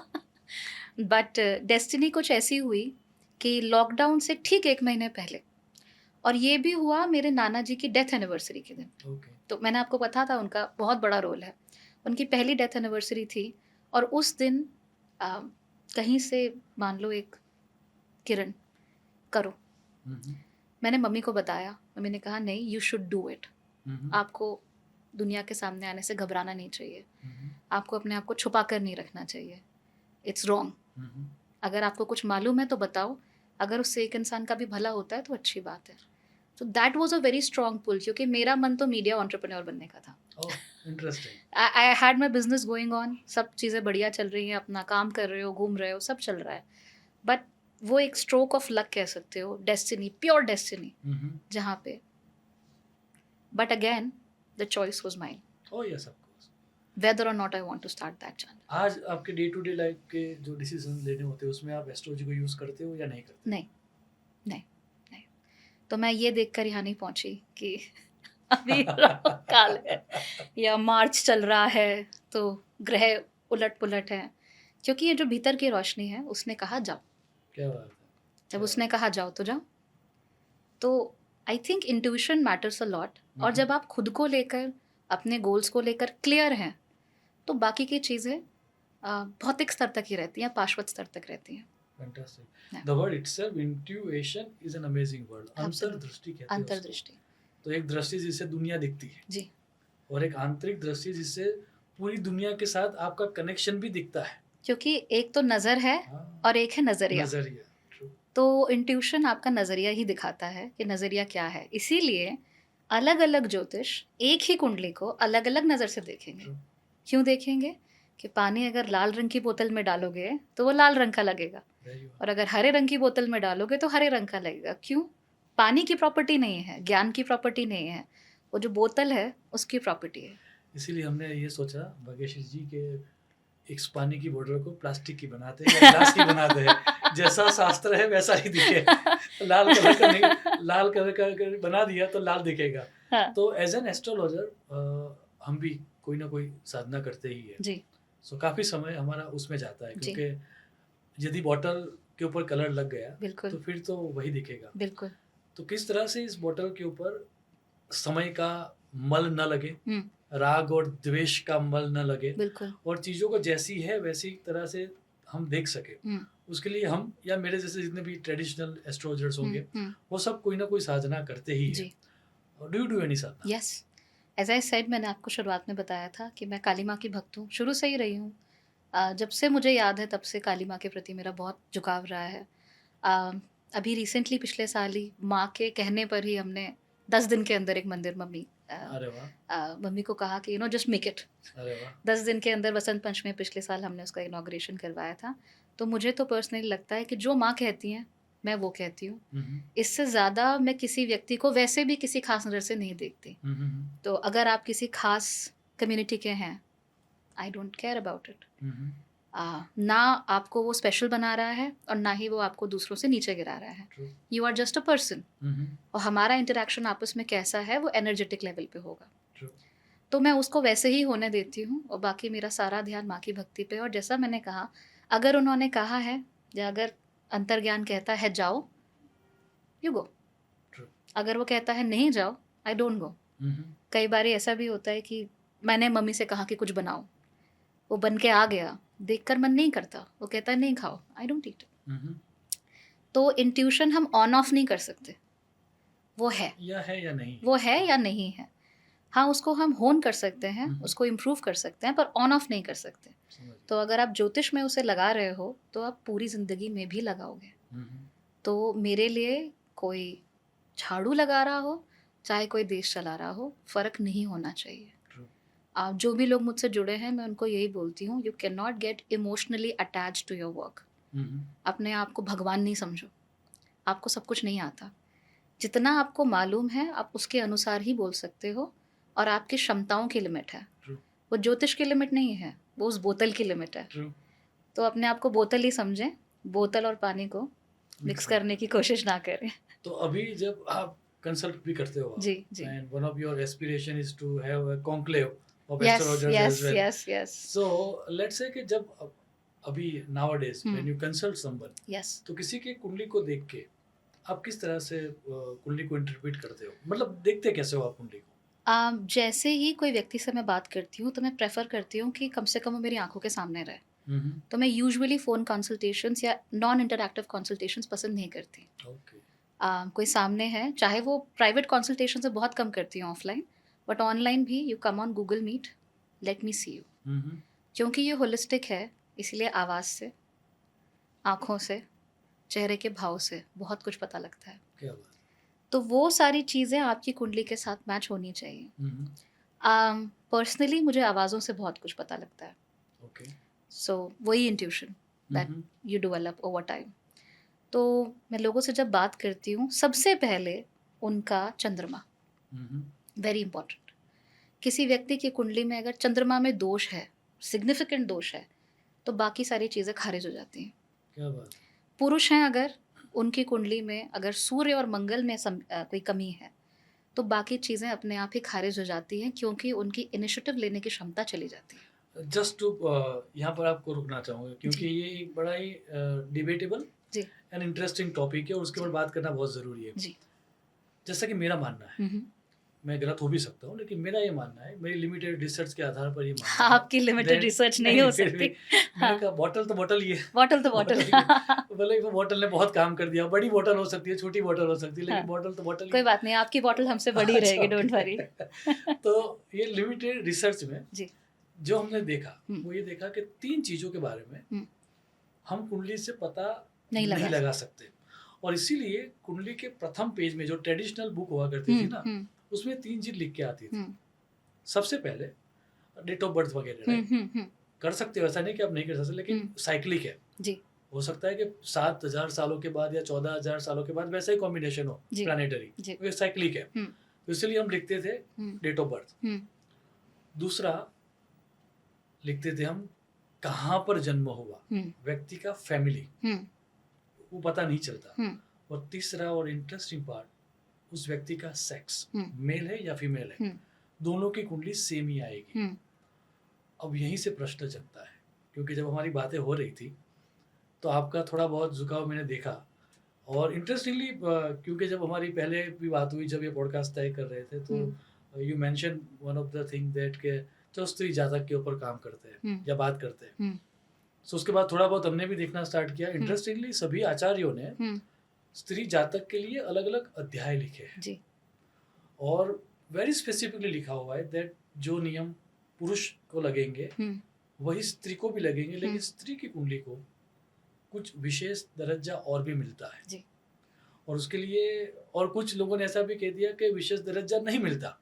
But destiny कुछ ऐसी हुई कि लॉकडाउन से ठीक 1 महीने पहले, और ये भी हुआ मेरे नाना जी की डेथ एनिवर्सरी के दिन। Okay. तो मैंने आपको पता था उनका बहुत बड़ा रोल है, उनकी पहली डेथ एनिवर्सरी थी, और उस दिन कहीं से मान लो एक किरण करो। मैंने मम्मी को बताया, मम्मी ने कहा नहीं, यू शुड डू इट। आपको दुनिया के सामने आने से घबराना नहीं चाहिए, आपको अपने आप को छुपा कर नहीं रखना चाहिए, इट्स रॉन्ग। अगर आपको कुछ मालूम है तो बताओ, अगर उससे एक इंसान का भी भला होता है तो अच्छी बात है। तो that was a very strong pull, क्योंकि मेरा मन तो मीडिया एंटरप्रेन्योर बनने का था। Interesting. I had my business going on, सब चीज़ें बढ़िया चल रही हैं, अपना काम कर रहे हो, घूम रहे हो, सब चल रहा है। बट वो एक स्ट्रोक ऑफ लक कह सकते हो, डेस्टिनी, प्योर डेस्टिनी, जहाँ पे, but again the choice was mine, oh yes of course, whether or not I want to start that channel. आज आपके डे टू डे लाइफ के जो डिसीजन लेने होते हैं उसमें आप एस्ट्रोलॉजी को यूज करते हो या नहीं करते? नहीं नहीं नहीं। तो मैं ये देखकर यहाँ नहीं पहुंची कि अभी राहु काल है या मार्च चल रहा है तो ग्रह उलट पुलट है, क्योंकि ये जो भीतर की रोशनी है उसने कहा जाओ। क्या बात है। जब उसने कहा जाओ तो जाओ। तो I think intuition matters a lot. और हम्म। जब आप खुद को लेकर, अपने गोल्स को लेकर क्लियर हैं, तो बाकी की चीज़ें भौतिक स्तर तक ही रहती हैं, पाशवत स्तर तक रहती हैं। Fantastic. Yeah. The word itself, intuition, is an amazing word. Absolutely. अंतर्दृष्टि कहते हैं उसको। अंतर्दृष्टि। तो एक दृष्टि जिससे दुनिया दिखती है, जी। और एक आंतरिक दृष्टि जिससे पूरी दुनिया के साथ आपका कनेक्शन भी दिखता है। क्योंकि एक तो नज़र है हाँ, और एक है नज़रिया। नजरिया। True. तो इंट्यूशन आपका नज़रिया ही दिखाता है कि नज़रिया क्या है। इसीलिए अलग-अलग ज्योतिष एक ही कुंडली को अलग-अलग नज़र से देखेंगे। True. क्यों देखेंगे? कि पानी अगर लाल रंग की बोतल में डालोगे तो वो लाल रंग का लगेगा, There you are. और अगर हरे रंग की बोतल में डालोगे तो हरे रंग का लगेगा। क्यों? पानी की प्रॉपर्टी नहीं है, ज्ञान की प्रॉपर्टी नहीं है, वो जो बोतल है उसकी प्रॉपर्टी है। इसीलिए हमने ये सोचा भाग्यश्री जी के इस पानी की बोतल को प्लास्टिक की बनाते हैं या ग्लास की बनाते हैं, जैसा शास्त्र है वैसा ही दिखे। लाल कलर का नहीं, लाल कलर का अगर बना दिया तो लाल दिखेगा। हाँ, तो एज एन एस्ट्रोलॉजर हम भी कोई ना कोई साधना करते ही है। जी, सो काफी समय हमारा उसमें जाता है, जी। क्योंकि यदि बॉटल के ऊपर कलर लग गया बिल्कुल, तो फिर तो वही दिखेगा। बिल्कुल। तो किस तरह से इस बॉटल के ऊपर समय का मल न लगे, हुँ, राग और द्वेष का मल न लगे, बिल्कुल। और चीज़ों को जैसी है वैसी तरह से हम देख सके, हुँ, उसके लिए हम या मेरे जैसे जितने भी ट्रेडिशनल एस्ट्रोलॉजर्स हुँ, होंगे हुँ। वो सब कोई ना कोई साधना करते ही जी, है। Do you do any Sadhana? Yes. As I said, मैंने आपको शुरुआत में बताया था कि मैं काली माँ की भक्त हूँ, शुरू से ही रही हूँ। जब से मुझे याद है तब से काली माँ के प्रति मेरा बहुत झुकाव रहा है। अ, अभी रिसेंटली पिछले साल ही माँ के कहने पर ही हमने 10 दिन के अंदर एक मंदिर अरे वाह, मम्मी को कहा कि जस्ट मेक इट। अरे वाह। 10 दिन के अंदर वसंत पंचमी पिछले साल हमने उसका इनॉग्रेशन करवाया था। तो मुझे तो पर्सनली लगता है कि जो माँ कहती हैं, मैं वो कहती हूँ। हम्म, इससे ज़्यादा मैं किसी व्यक्ति को वैसे भी किसी ख़ास नज़र से नहीं देखती। हम्म, तो अगर आप किसी ख़ास कम्युनिटी के हैं, I don't care about it. Hmm, ना आपको वो स्पेशल बना रहा है और ना ही वो आपको दूसरों से नीचे गिरा रहा है। True, you are just a person, और हमारा इंटरैक्शन आपस में कैसा है वो एनर्जेटिक लेवल पे होगा। ट्रू, तो मैं उसको वैसे ही होने देती हूँ, और बाकी मेरा सारा ध्यान माँ की भक्ति पे। और जैसा मैंने कहा, अगर उन्होंने कहा है या अगर अंतर्ज्ञान कहता है जाओ, यू गो। ट्रू, अगर वो कहता है नहीं जाओ, आई डोंट गो। कई बार ऐसा भी होता है कि मैंने मम्मी से कहा कि कुछ बनाओ, वो बन के आ गया, देखकर मन नहीं करता, वो कहता है नहीं खाओ, आई डोंट ईट। तो इंट्यूशन हम ऑन ऑफ नहीं कर सकते, वो है या नहीं, वो है या नहीं है। हाँ, उसको हम होन कर सकते हैं, उसको इम्प्रूव कर सकते हैं, पर ऑन ऑफ नहीं कर सकते। समझ तो अगर आप ज्योतिष में उसे लगा रहे हो तो आप पूरी ज़िंदगी में भी लगाओगे। गया। तो मेरे लिए कोई झाड़ू लगा रहा हो, चाहे कोई देश चला रहा हो, फ़र्क नहीं होना चाहिए। ट्रू, आप जो भी लोग मुझसे जुड़े हैं, मैं उनको यही बोलती हूँ, you can not get emotionally attached to your work. अपने आप को भगवान नहीं समझो, आपको सब कुछ नहीं आता। जितना आपको मालूम है आप उसके अनुसार ही बोल सकते हो, और आपकी क्षमताओं की लिमिट है। ट्रू, वो ज्योतिष की लिमिट नहीं है, वो उस बोतल की लिमिट है। ट्रू। तो अपने आप को बोतल ही समझें, बोतल और पानी को मिक्स करने की कोशिश ना करें। तो अभी जब आप कंसल्ट भी करते हो, जी, जी। And one of your aspiration is to have a conclave of yes, astrologers as yes, well. Yes, yes. So let's say कि जब अभी nowadays when you consult someone, yes. तो किसी की कुंडली को देख के आप किस तरह से कुंडली को इंटरप्रेट करते हो, मतलब देखते कैसे हो आप कुंडली को? जैसे ही कोई व्यक्ति से मैं बात करती हूँ, तो मैं प्रेफ़र करती हूँ कि कम से कम वो मेरी आँखों के सामने रहे। तो मैं यूजुअली फ़ोन कंसल्टेशंस या नॉन इंटरैक्टिव कंसल्टेशंस पसंद नहीं करती। ओके। कोई सामने है, चाहे वो प्राइवेट कंसल्टेशन से बहुत कम करती हूँ ऑफ़लाइन, बट ऑनलाइन भी you come on Google Meet, let me see you. क्योंकि ये होलिस्टिक है, इसलिए आवाज़ से, आँखों से, चेहरे के भाव से बहुत कुछ पता लगता है। क्या बात। तो वो सारी चीज़ें आपकी कुंडली के साथ मैच होनी चाहिए। पर्सनली मुझे आवाज़ों से बहुत कुछ पता लगता है। ओके। सो वही intuition that you develop over time. तो मैं लोगों से जब बात करती हूँ, सबसे पहले उनका चंद्रमा, वेरी इंपॉर्टेंट। किसी व्यक्ति की कुंडली में अगर चंद्रमा में दोष है, सिग्निफिकेंट दोष है, तो बाकी सारी चीज़ें खारिज हो जाती हैं। क्या बात। पुरुष हैं अगर, उनकी कुंडली में अगर सूर्य और मंगल में कोई कमी है, तो बाकी चीज़ें अपने आप ही खारिज हो जाती हैं, क्योंकि उनकी इनिशिएटिव लेने की क्षमता चली जाती है। जस्ट टू यहाँ पर आपको रुकना चाहूँगा, क्योंकि जी। ये एक बड़ा ही डिबेटेबल जी, एंड इंटरेस्टिंग टॉपिक है, और उसके ऊपर जी। बात करना बहुत ज़रूरी है। जी। जैसा कि मेरा मानना है, हम्म, मैं गलत हो भी सकता हूँ, लेकिन मेरा ये मानना है, मेरी लिमिटेड रिसर्च के आधार पर ये मानना है आपकी लिमिटेड that- रिसर्च नहीं नहीं, हो फिर भी सकती। मैंने हाँ, कहा बॉटल तो बॉटल ही है। बॉटल तो बॉटल। बॉटल ही है। भले वो बॉटल ने बहुत काम कर दिया, बड़ी बॉटल हो सकती है, छोटी बॉटल हो सकती है, लेकिन हाँ, बॉटल तो बॉटल ही कोई है। बात नहीं, आपकी बॉटल हमसे बड़ी अच्छा, रहेगी, डोंट okay. वरी। तो ये लिमिटेड रिसर्च में जी। जो हमने देखा हम्म, वो ये देखा कि 3 चीजों के बारे में हम्म, हम कुंडली से पता नहीं नहीं लगा लगा सकते, और इसीलिए कुंडली के प्रथम पेज में जो ट्रेडिशनल बुक हुआ करती थी ना, उसमें 3 चीज लिख के आती थी। सबसे पहले डेट ऑफ बर्थ वगैरह, राइट, कर सकते हो, ऐसा नहीं कि आप नहीं कर सकते, लेकिन साइक्लिक है जी, हो सकता है कि 7,000 सालों के बाद या 14,000 सालों के बाद वैसा ही कॉम्बिनेशन हो जी, प्लानिटरी, जी, वो साइक्लिक है, तो इसलिए हम लिखते थे डेट ऑफ बर्थ। दूसरा लिखते थे हम कहाँ पर जन्म हुआ, व्यक्ति का फैमिली, वो पता नहीं चलता। और तीसरा और इंटरेस्टिंग पार्ट, उस व्यक्ति का सेक्स, मेल है या फीमेल है, दोनों की कुंडली सेम ही आएगी। अब यहीं से प्रश्न जगता है, क्योंकि जब हमारी बातें हो रही थी तो आपका थोड़ा बहुत झुकाव मैंने देखा, और इंटरेस्टिंगली क्योंकि जब हमारी पहले भी बात हुई, जब ये पॉडकास्ट तय कर रहे थे, तो you mention one of the thing that के जो स्त्री जातक के ऊपर काम करते हैं या बात करते हैं, सो उसके बाद थोड़ा बहुत हमने भी देखना स्टार्ट किया। इंटरेस्टिंगली सभी आचार्यों ने स्त्री जातक के लिए अलग अलग अध्याय लिखे हैं जी, और वेरी स्पेसिफिकली लिखा हुआ है दैट जो नियम पुरुष को लगेंगे वही स्त्री को भी लगेंगे, लेकिन स्त्री की कुंडली को कुछ विशेष दर्जा और भी मिलता है जी, और उसके लिए, और कुछ लोगों ने ऐसा भी कह दिया कि विशेष दर्जा नहीं मिलता।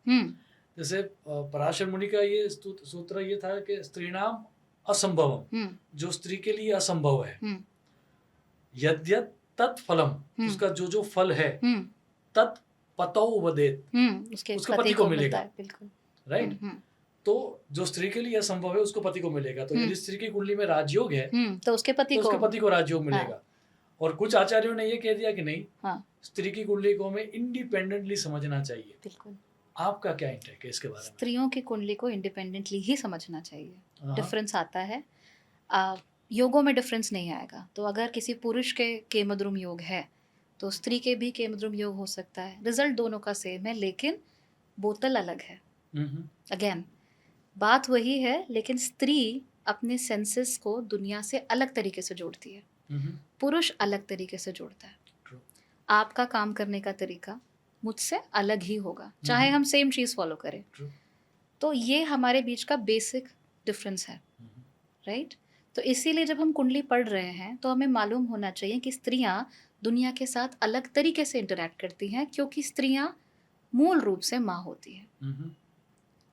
जैसे पराशर मुनि का ये सूत्र ये था कि स्त्रीणाम असंभवम, जो स्त्री के लिए असंभव है, यद्यत तत्फलम, उसका जो जो फल है, तत् पतौ वदेत, उसके पति को मिलेगा, बिल्कुल, राइट। तो जो स्त्री के लिए असंभव है उसको पति को मिलेगा। तो यदि स्त्री की कुंडली में राजयोग है तो उसके पति को राजयोग मिलेगा। और कुछ आचार्यों ने ये कह दिया कि नहीं, स्त्री की कुंडली को हमें इंडिपेंडेंटली समझना चाहिए। बिल्कुल। आपका क्या इंटेक है इसके बारे में? स्त्रियों की कुंडली को इंडिपेंडेंटली ही समझना चाहिए। डिफरेंस आता है, योगों में डिफरेंस नहीं आएगा। तो अगर किसी पुरुष के केमद्रुम योग है तो स्त्री के भी केमद्रुम योग हो सकता है, रिजल्ट दोनों का सेम है, लेकिन बोतल अलग है। अगेन बात वही है, लेकिन स्त्री अपने सेंसेस को दुनिया से अलग तरीके से जोड़ती है, पुरुष अलग तरीके से जोड़ता है। आपका काम करने का तरीका मुझसे अलग ही होगा, चाहे हम सेम चीज़ फॉलो करें। तो ये हमारे बीच का बेसिक डिफरेंस है, राइट। तो इसीलिए जब हम कुंडली पढ़ रहे हैं तो हमें मालूम होना चाहिए कि स्त्रियां दुनिया के साथ अलग तरीके से इंटरैक्ट करती हैं, क्योंकि स्त्रियां मूल रूप से माँ होती हैं।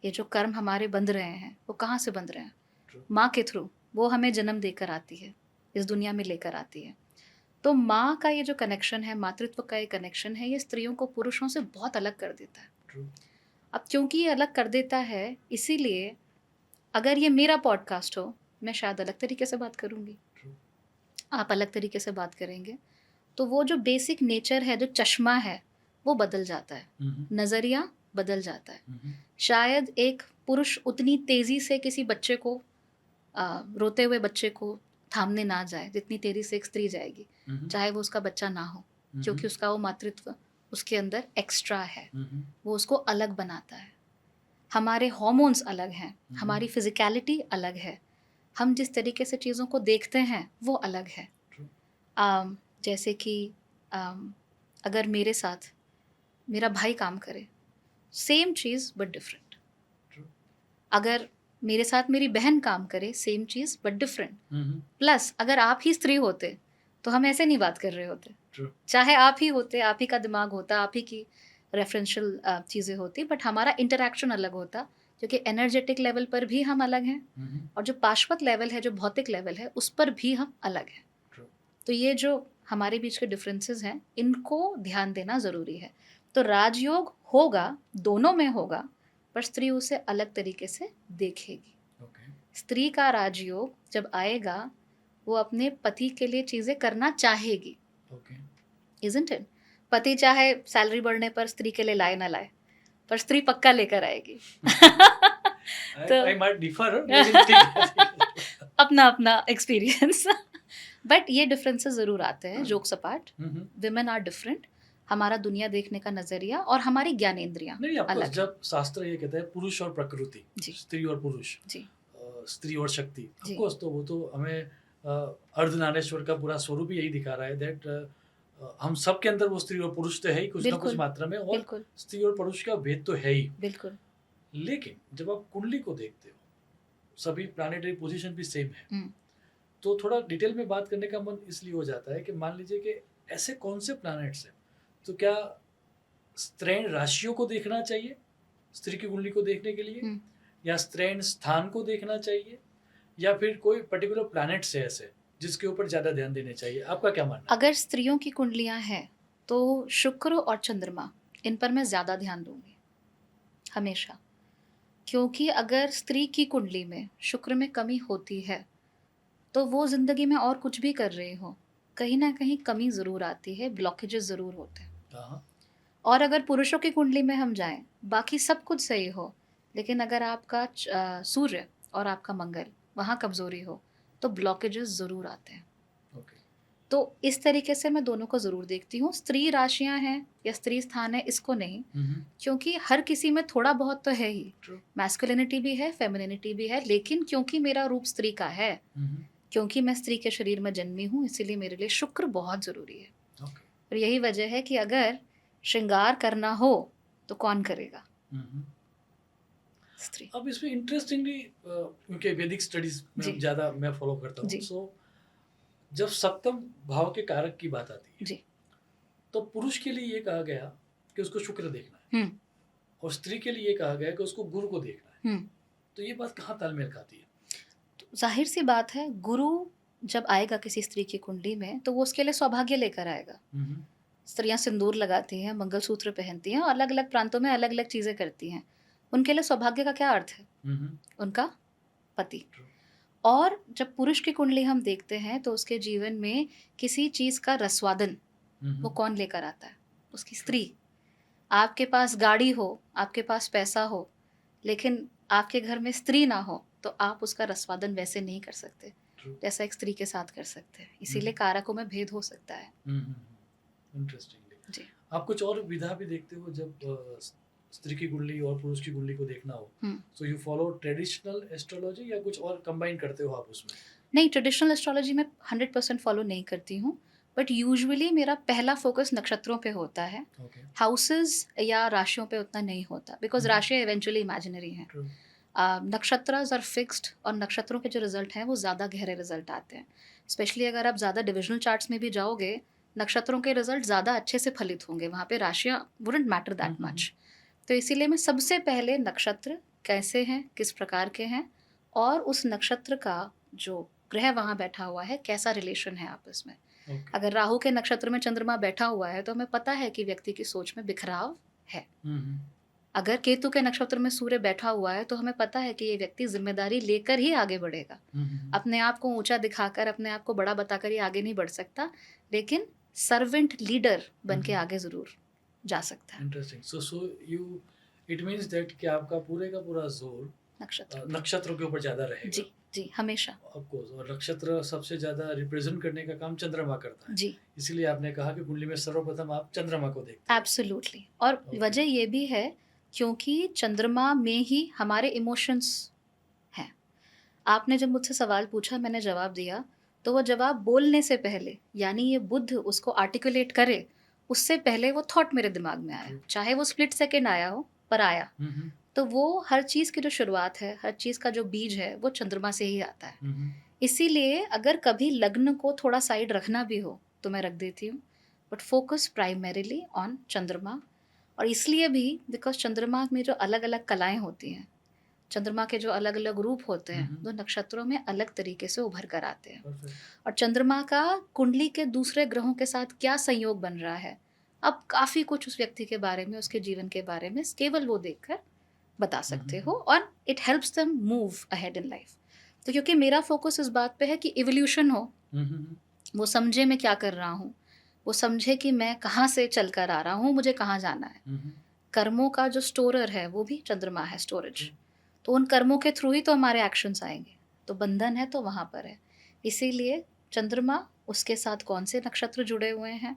ये जो कर्म हमारे बंध रहे हैं वो कहाँ से बंध रहे हैं? माँ के थ्रू। वो हमें जन्म देकर आती है, इस दुनिया में लेकर आती है। तो माँ का ये जो कनेक्शन है, मातृत्व का ये कनेक्शन है, ये स्त्रियों को पुरुषों से बहुत अलग कर देता है। अब क्योंकि ये अलग कर देता है, इसीलिए अगर ये मेरा पॉडकास्ट हो, मैं शायद अलग तरीके से बात करूँगी, आप अलग तरीके से बात करेंगे। तो वो जो बेसिक नेचर है, जो चश्मा है, वो बदल जाता है, नज़रिया बदल जाता है। शायद एक पुरुष उतनी तेज़ी से किसी बच्चे को, रोते हुए बच्चे को थामने ना जाए जितनी तेज़ी से एक स्त्री जाएगी, चाहे वो उसका बच्चा ना हो, क्योंकि उसका वो मातृत्व उसके अंदर एक्स्ट्रा है, वो उसको अलग बनाता है। हमारे हार्मोन्स अलग हैं, हमारी फिजिकलिटी अलग है, हम जिस तरीके से चीज़ों को देखते हैं वो अलग है। जैसे कि अगर मेरे साथ मेरा भाई काम करे, सेम चीज़ बट डिफरेंट। अगर मेरे साथ मेरी बहन काम करे, same cheese but different. Plus अगर आप ही स्त्री होते तो हम ऐसे नहीं बात कर रहे होते। चाहे आप ही होते, आप ही का दिमाग होता, आप ही की रेफरेंशियल चीज़ें होती, बट हमारा इंटरैक्शन अलग होता, क्योंकि एनर्जेटिक लेवल पर भी हम अलग हैं और जो पाशवत लेवल है, जो भौतिक लेवल है, उस पर भी हम अलग हैं। तो ये जो हमारे बीच के डिफरेंसेस हैं, इनको ध्यान देना ज़रूरी है। तो राजयोग होगा, दोनों में होगा, पर स्त्री उसे अलग तरीके से देखेगी। स्त्री का राजयोग जब आएगा, वो अपने पति के लिए चीज़ें करना चाहेगी, isn't it? पति चाहे सैलरी बढ़ने पर स्त्री के लिए लाए ना लाए, पर स्त्री पक्का लेकर आएगी। तो I might differ, अपना अपना एक्सपीरियंस। बट ये डिफरेंसेस ज़रूर आते हैं, jokes apart, women are different, हमारा दुनिया देखने का नजरिया और हमारी ज्ञानेंद्रियां नहीं, ऑफ कोर्स, अलग है। जब शास्त्र ये कहता है पुरुष और प्रकृति, जी स्त्री और पुरुष, जी स्त्री और शक्ति, ऑफ जी कोर्स, तो वो तो हमें अर्धनारीश्वर का पूरा स्वरूप ही यही दिखा रहा है दैट हम सबके अंदर वो स्त्री और पुरुष तो है ही कुछ ना कुछ बिल्कुल मात्रा में, और बिल्कुल स्त्री और पुरुष का भेद तो है ही। बिल्कुल। लेकिन जब आप कुंडली को देखते हो, सभी प्लानिटरी पोजीशन भी सेम है, हम्म, तो थोड़ा डिटेल में बात करने का मन इसलिए हो जाता है कि मान लीजिए कि ऐसे कौन से प्लैनेट्स हैं, तो क्या स्त्रैण राशियों को देखना चाहिए स्त्री की कुंडली को देखने के लिए, हम्म। या स्त्रैण स्थान को देखना चाहिए, या फिर कोई पर्टिकुलर प्लैनेट्स है ऐसे जिसके ऊपर ज़्यादा ध्यान देने चाहिए? आपका क्या मानना है? अगर स्त्रियों की कुंडलियां हैं तो शुक्र और चंद्रमा, इन पर मैं ज्यादा ध्यान दूंगी हमेशा। क्योंकि अगर स्त्री की कुंडली में शुक्र में कमी होती है तो वो जिंदगी में और कुछ भी कर रही हो, कहीं ना कहीं कमी जरूर आती है, ब्लॉकेजेस जरूर होते हैं। हाँ, और अगर पुरुषों की कुंडली में हम जाएं, बाकी सब कुछ सही हो, लेकिन अगर आपका सूर्य और आपका मंगल वहाँ कमजोरी हो तो ब्लॉकेजेस जरूर आते हैं। ओके। तो इस तरीके से मैं दोनों को जरूर देखती हूँ। स्त्री राशियां हैं या स्त्री स्थान है इसको नहीं, क्योंकि हर किसी में थोड़ा बहुत तो है ही, ट्रू। मैस्कुलिनिटी भी है, फेमिनिटी भी है, लेकिन क्योंकि मेरा रूप स्त्री का है, क्योंकि मैं स्त्री के शरीर में जन्मी हूँ, इसीलिए मेरे लिए शुक्र बहुत जरूरी है। ओके। और यही वजह है कि अगर श्रृंगार करना हो तो कौन करेगा? स्त्री। अब इसमें इंटरेस्टिंगली, क्योंकि वैदिक स्टडीज में जी ज़्यादा मैं फॉलो करता हूँ, जी सो जब सप्तम भाव के कारक की बात आती है, जी। तो पुरुष के लिए ये कहा गया कि उसको शुक्र देखना है, हम्म और स्त्री के लिए ये कहा गया कि उसको गुरु को देखना है। हम्म। तो ये बात कहाँ तालमेल खाती है? तो जाहिर सी बात है, गुरु जब आएगा किसी स्त्री की कुंडली में तो वो उसके लिए सौभाग्य लेकर आएगा। स्त्रियां सिंदूर लगाती हैं, मंगलसूत्र पहनती हैं और अलग अलग प्रांतों में अलग अलग चीजें करती हैं। उनके लिए सौभाग्य का क्या अर्थ है? उनका पति। True. और जब पुरुष की कुंडली हम देखते हैं तो उसके जीवन में किसी चीज का रसवादन वो कौन लेकर आता है? उसकी स्त्री। आपके पास गाड़ी हो, आपके पास पैसा हो, लेकिन आपके घर में स्त्री ना हो तो आप उसका रसवादन वैसे नहीं कर सकते True. जैसा एक स्त्री के साथ कर सकते हैं। इसीलिए कारकों में भेद हो सकता है। इंटरेस्टिंगली, जी। आप कुछ और विधा भी देखते हो जब स्त्री की कुंडली और पुरुष की कुंडली को देखना हो? So you follow traditional astrology या कुछ और कंबाइन करते हो आप उसमें? नहीं, ट्रेडिशनल एस्ट्रोलॉजी में 100% फॉलो नहीं करती हूँ, बट यूजुअली मेरा पहला फोकस नक्षत्रों पे होता है। ओके। हाउसेस या राशियों पे उतना नहीं होता, बिकॉज राशियाँ इवेंचुअली इमेजिनरी हैं। ट्रू। नक्षत्र आर फिक्स्ड, और नक्षत्रों के जो रिजल्ट हैं वो ज़्यादा गहरे रिजल्ट आते हैं। स्पेशली अगर आप ज़्यादा डिविजनल चार्ट्स में भी जाओगे, नक्षत्रों के रिजल्ट ज़्यादा अच्छे से फलित होंगे, वहाँ पे राशियाँ वुडंट मैटर दैट मच। तो इसीलिए मैं सबसे पहले नक्षत्र कैसे हैं, किस प्रकार के हैं, और उस नक्षत्र का जो ग्रह वहाँ बैठा हुआ है कैसा रिलेशन है आपस में। ओके। अगर राहु के नक्षत्र में चंद्रमा बैठा हुआ है तो हमें पता है कि व्यक्ति की सोच में बिखराव है। अगर केतु के नक्षत्र में सूर्य बैठा हुआ है तो हमें पता है कि ये व्यक्ति जिम्मेदारी लेकर ही आगे बढ़ेगा। अपने आप को ऊंचा दिखाकर, अपने आप को बड़ा बताकर ये आगे नहीं बढ़ सकता, लेकिन सर्वेंट लीडर बन के आगे जरूर जा सकता है। Interesting. So you, it means that कि आपका पूरे का पूरा जोर नक्षत्रों के ऊपर ज्यादा रहेगा। जी जी, हमेशा। ऑफ कोर्स, और नक्षत्र सबसे ज्यादा रिप्रेजेंट करने का काम चंद्रमा करता है। जी। इसीलिए आपने कहा कि कुंडली में सर्वप्रथम आप चंद्रमा को देखते हैं। एब्सोल्युटली। और वजह ये भी है क्योंकि चंद्रमा में ही हमारे इमोशंस हैं। आपने जब मुझसे सवाल पूछा, मैंने जवाब दिया, तो वो जवाब बोलने से पहले, यानी ये बुद्ध उसको आर्टिकुलेट करे उससे पहले वो थॉट मेरे दिमाग में आया। चाहे वो स्प्लिट सेकेंड आया हो, पर आया। तो वो हर चीज़ की जो शुरुआत है, हर चीज़ का जो बीज है, वो चंद्रमा से ही आता है। इसीलिए अगर कभी लग्न को थोड़ा साइड रखना भी हो तो मैं रख देती हूँ, बट फोकस प्राइमरीली ऑन चंद्रमा। और इसलिए भी बिकॉज चंद्रमा में जो अलग अलग कलाएं होती हैं, चंद्रमा के जो अलग अलग रूप होते हैं, वो नक्षत्रों में अलग तरीके से उभर कर आते हैं। और चंद्रमा का कुंडली के दूसरे ग्रहों के साथ क्या संयोग बन रहा है, अब काफ़ी कुछ उस व्यक्ति के बारे में, उसके जीवन के बारे में केवल वो देखकर बता सकते हो, और it helps them move ahead in life. तो क्योंकि मेरा फोकस इस बात पे है कि इवोल्यूशन हो, वो समझे मैं क्या कर रहा हूँ, वो समझे कि मैं कहाँ से चल कर आ रहा हूँ, मुझे कहाँ जाना है। कर्मों का जो स्टोरर है वो भी चंद्रमा है, स्टोरेज। तो उन कर्मों के थ्रू ही तो हमारे एक्शंस आएंगे, तो बंधन है तो वहाँ पर है। इसीलिए चंद्रमा, उसके साथ कौन से नक्षत्र जुड़े हुए हैं,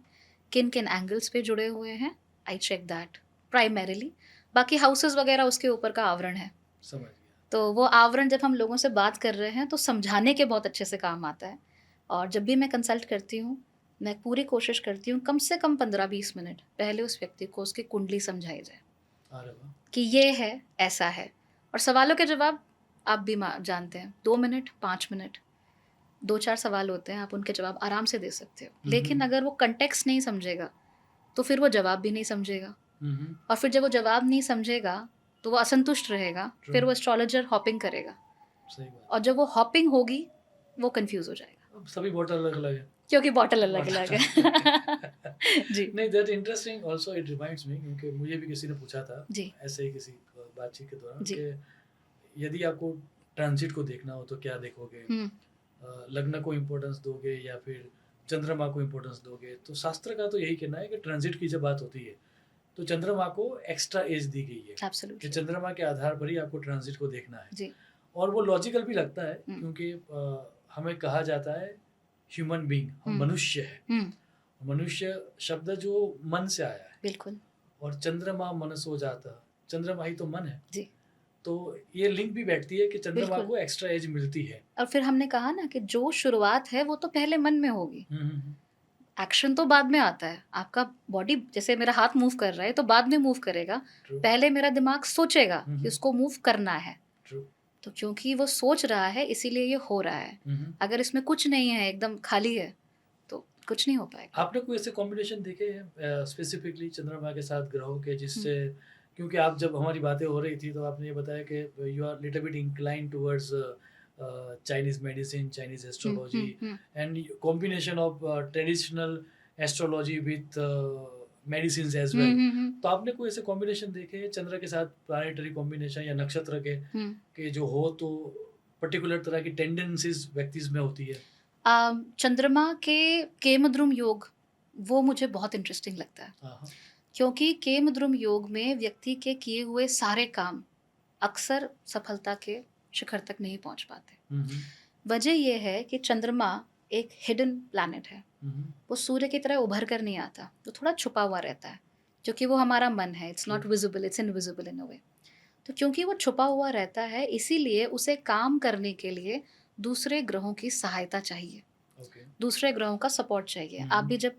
किन किन एंगल्स पे जुड़े हुए हैं, आई चेक दैट प्राइमरीली। बाकी हाउसेस वगैरह उसके ऊपर का आवरण है, समझ गया। तो वो आवरण जब हम लोगों से बात कर रहे हैं तो समझाने के बहुत अच्छे से काम आता है। और जब भी मैं कंसल्ट करती हूँ, मैं पूरी कोशिश करती हूँ कम से कम 15-20 मिनट पहले उस व्यक्ति को उसकी कुंडली समझाई जाए अरे वाह! कि ये है, ऐसा है। और सवालों के जवाब आप भी जानते हैं, 2 मिनट, 5 मिनट, 2-4 सवाल होते हैं, आप उनके जवाब आराम से दे सकते हो। लेकिन अगर वो कॉन्टेक्स्ट नहीं समझेगा, तो फिर वो जवाब भी नहीं समझेगा। और फिर जब वो जवाब नहीं समझेगा, तो वो असंतुष्ट रहेगा, फिर वो एस्ट्रोलॉजर हॉपिंग करेगा। सही बात। और जब वो हॉपिंग होगी, वो कन्फ्यूज़ हो जाएगा। अब सभी बॉटल अलग-अलग है। क्योंकि बॉटल अलग-अलग बॉटल है। जी, नहीं, that interesting also it reminds me, क्योंकि मुझे भी किसी ने पूछा था जी, ऐसे ही किसी बातचीत के दौरान जी। कि यदि आपको ट्रांजिट को देखना हो तो क्या देखोगे? हुँ, लग्न को इम्पोर्टेंस दोगे या फिर चंद्रमा को इम्पोर्टेंस दोगे? तो शास्त्र का तो यही कहना है कि ट्रांजिट की जब बात होती है तो चंद्रमा को एक्स्ट्रा एज दी गई है कि एब्सोल्युटली। चंद्रमा के आधार पर ही आपको ट्रांजिट को देखना है। जी, और वो लॉजिकल भी लगता है, हुँ, क्योंकि हमें कहा जाता है ह्यूमन बीइंग, हम हुँ, मनुष्य है। हुँ, मनुष्य शब्द जो मन से आया है, बिल्कुल। और चंद्रमा मनसो जाता, चंद्रमा ही तो मन है। जी, तो ये लिंक भी बैठती है कि चंद्रमा बिल्कुल। को एक्स्ट्रा एज मिलती है। और फिर हमने कहा ना कि जो शुरुआत है, वो तो पहले मन में होगी। हम्म। एक्शन तो बाद में आता है। आपका बॉडी जैसे मेरा हाथ मूव कर रहा है, तो बाद में मूव करेगा। ट्रू। पहले मेरा दिमाग सोचेगा कि हम्म। उसको मूव करना है। ट्रू। तो क्योंकि वो सोच रहा है, इसीलिए ये हो रहा है। हम्म। अगर इसमें कुछ नहीं है, एकदम खाली है, तो कुछ नहीं हो पाएगा। आपने कोई ऐसे कॉम्बिनेशन देखे हैं स्पेसिफिकली चंद्रमा के साथ ग्रहों के, हुँ, जिससे, क्योंकि आप जब हमारी बातें हो रही थी तो आपने ये बताया कि you are little bit incline towards Chinese medicine, Chinese hmm, astrology, hmm, hmm, and combination of traditional astrology with medicine as hmm, well. Hmm, hmm, तो आपने कोई ऐसे कॉम्बिनेशन देखे हैं चंद्र के साथ, प्लानिटरी कॉम्बिनेशन या नक्षत्र हुँ। के जो हो तो पर्टिकुलर तरह की टेंडेंसीज व्यक्ति में होती है? चंद्रमा के केमद्रुम योग, वो मुझे बहुत इंटरेस्टिंग लगता है। हाँ, हाँ। क्योंकि केमद्रुम योग में व्यक्ति के किए हुए सारे काम अक्सर सफलता के शिखर तक नहीं पहुँच पाते। हम्म। वजह ये है कि चंद्रमा एक हिडन प्लैनेट है। हम्म। वो सूर्य की तरह उभर कर नहीं आता, वो थोड़ा छुपा हुआ रहता है, क्योंकि वो हमारा मन है, it's true. Not visible, it's invisible in a way. तो क्योंकि वो छुपा हुआ रहता है, इसीलिए उसे काम करने के लिए दूसरे ग्रहों की सहायता चाहिए, ओके। दूसरे ग्रहों का सपोर्ट चाहिए। आप भी जब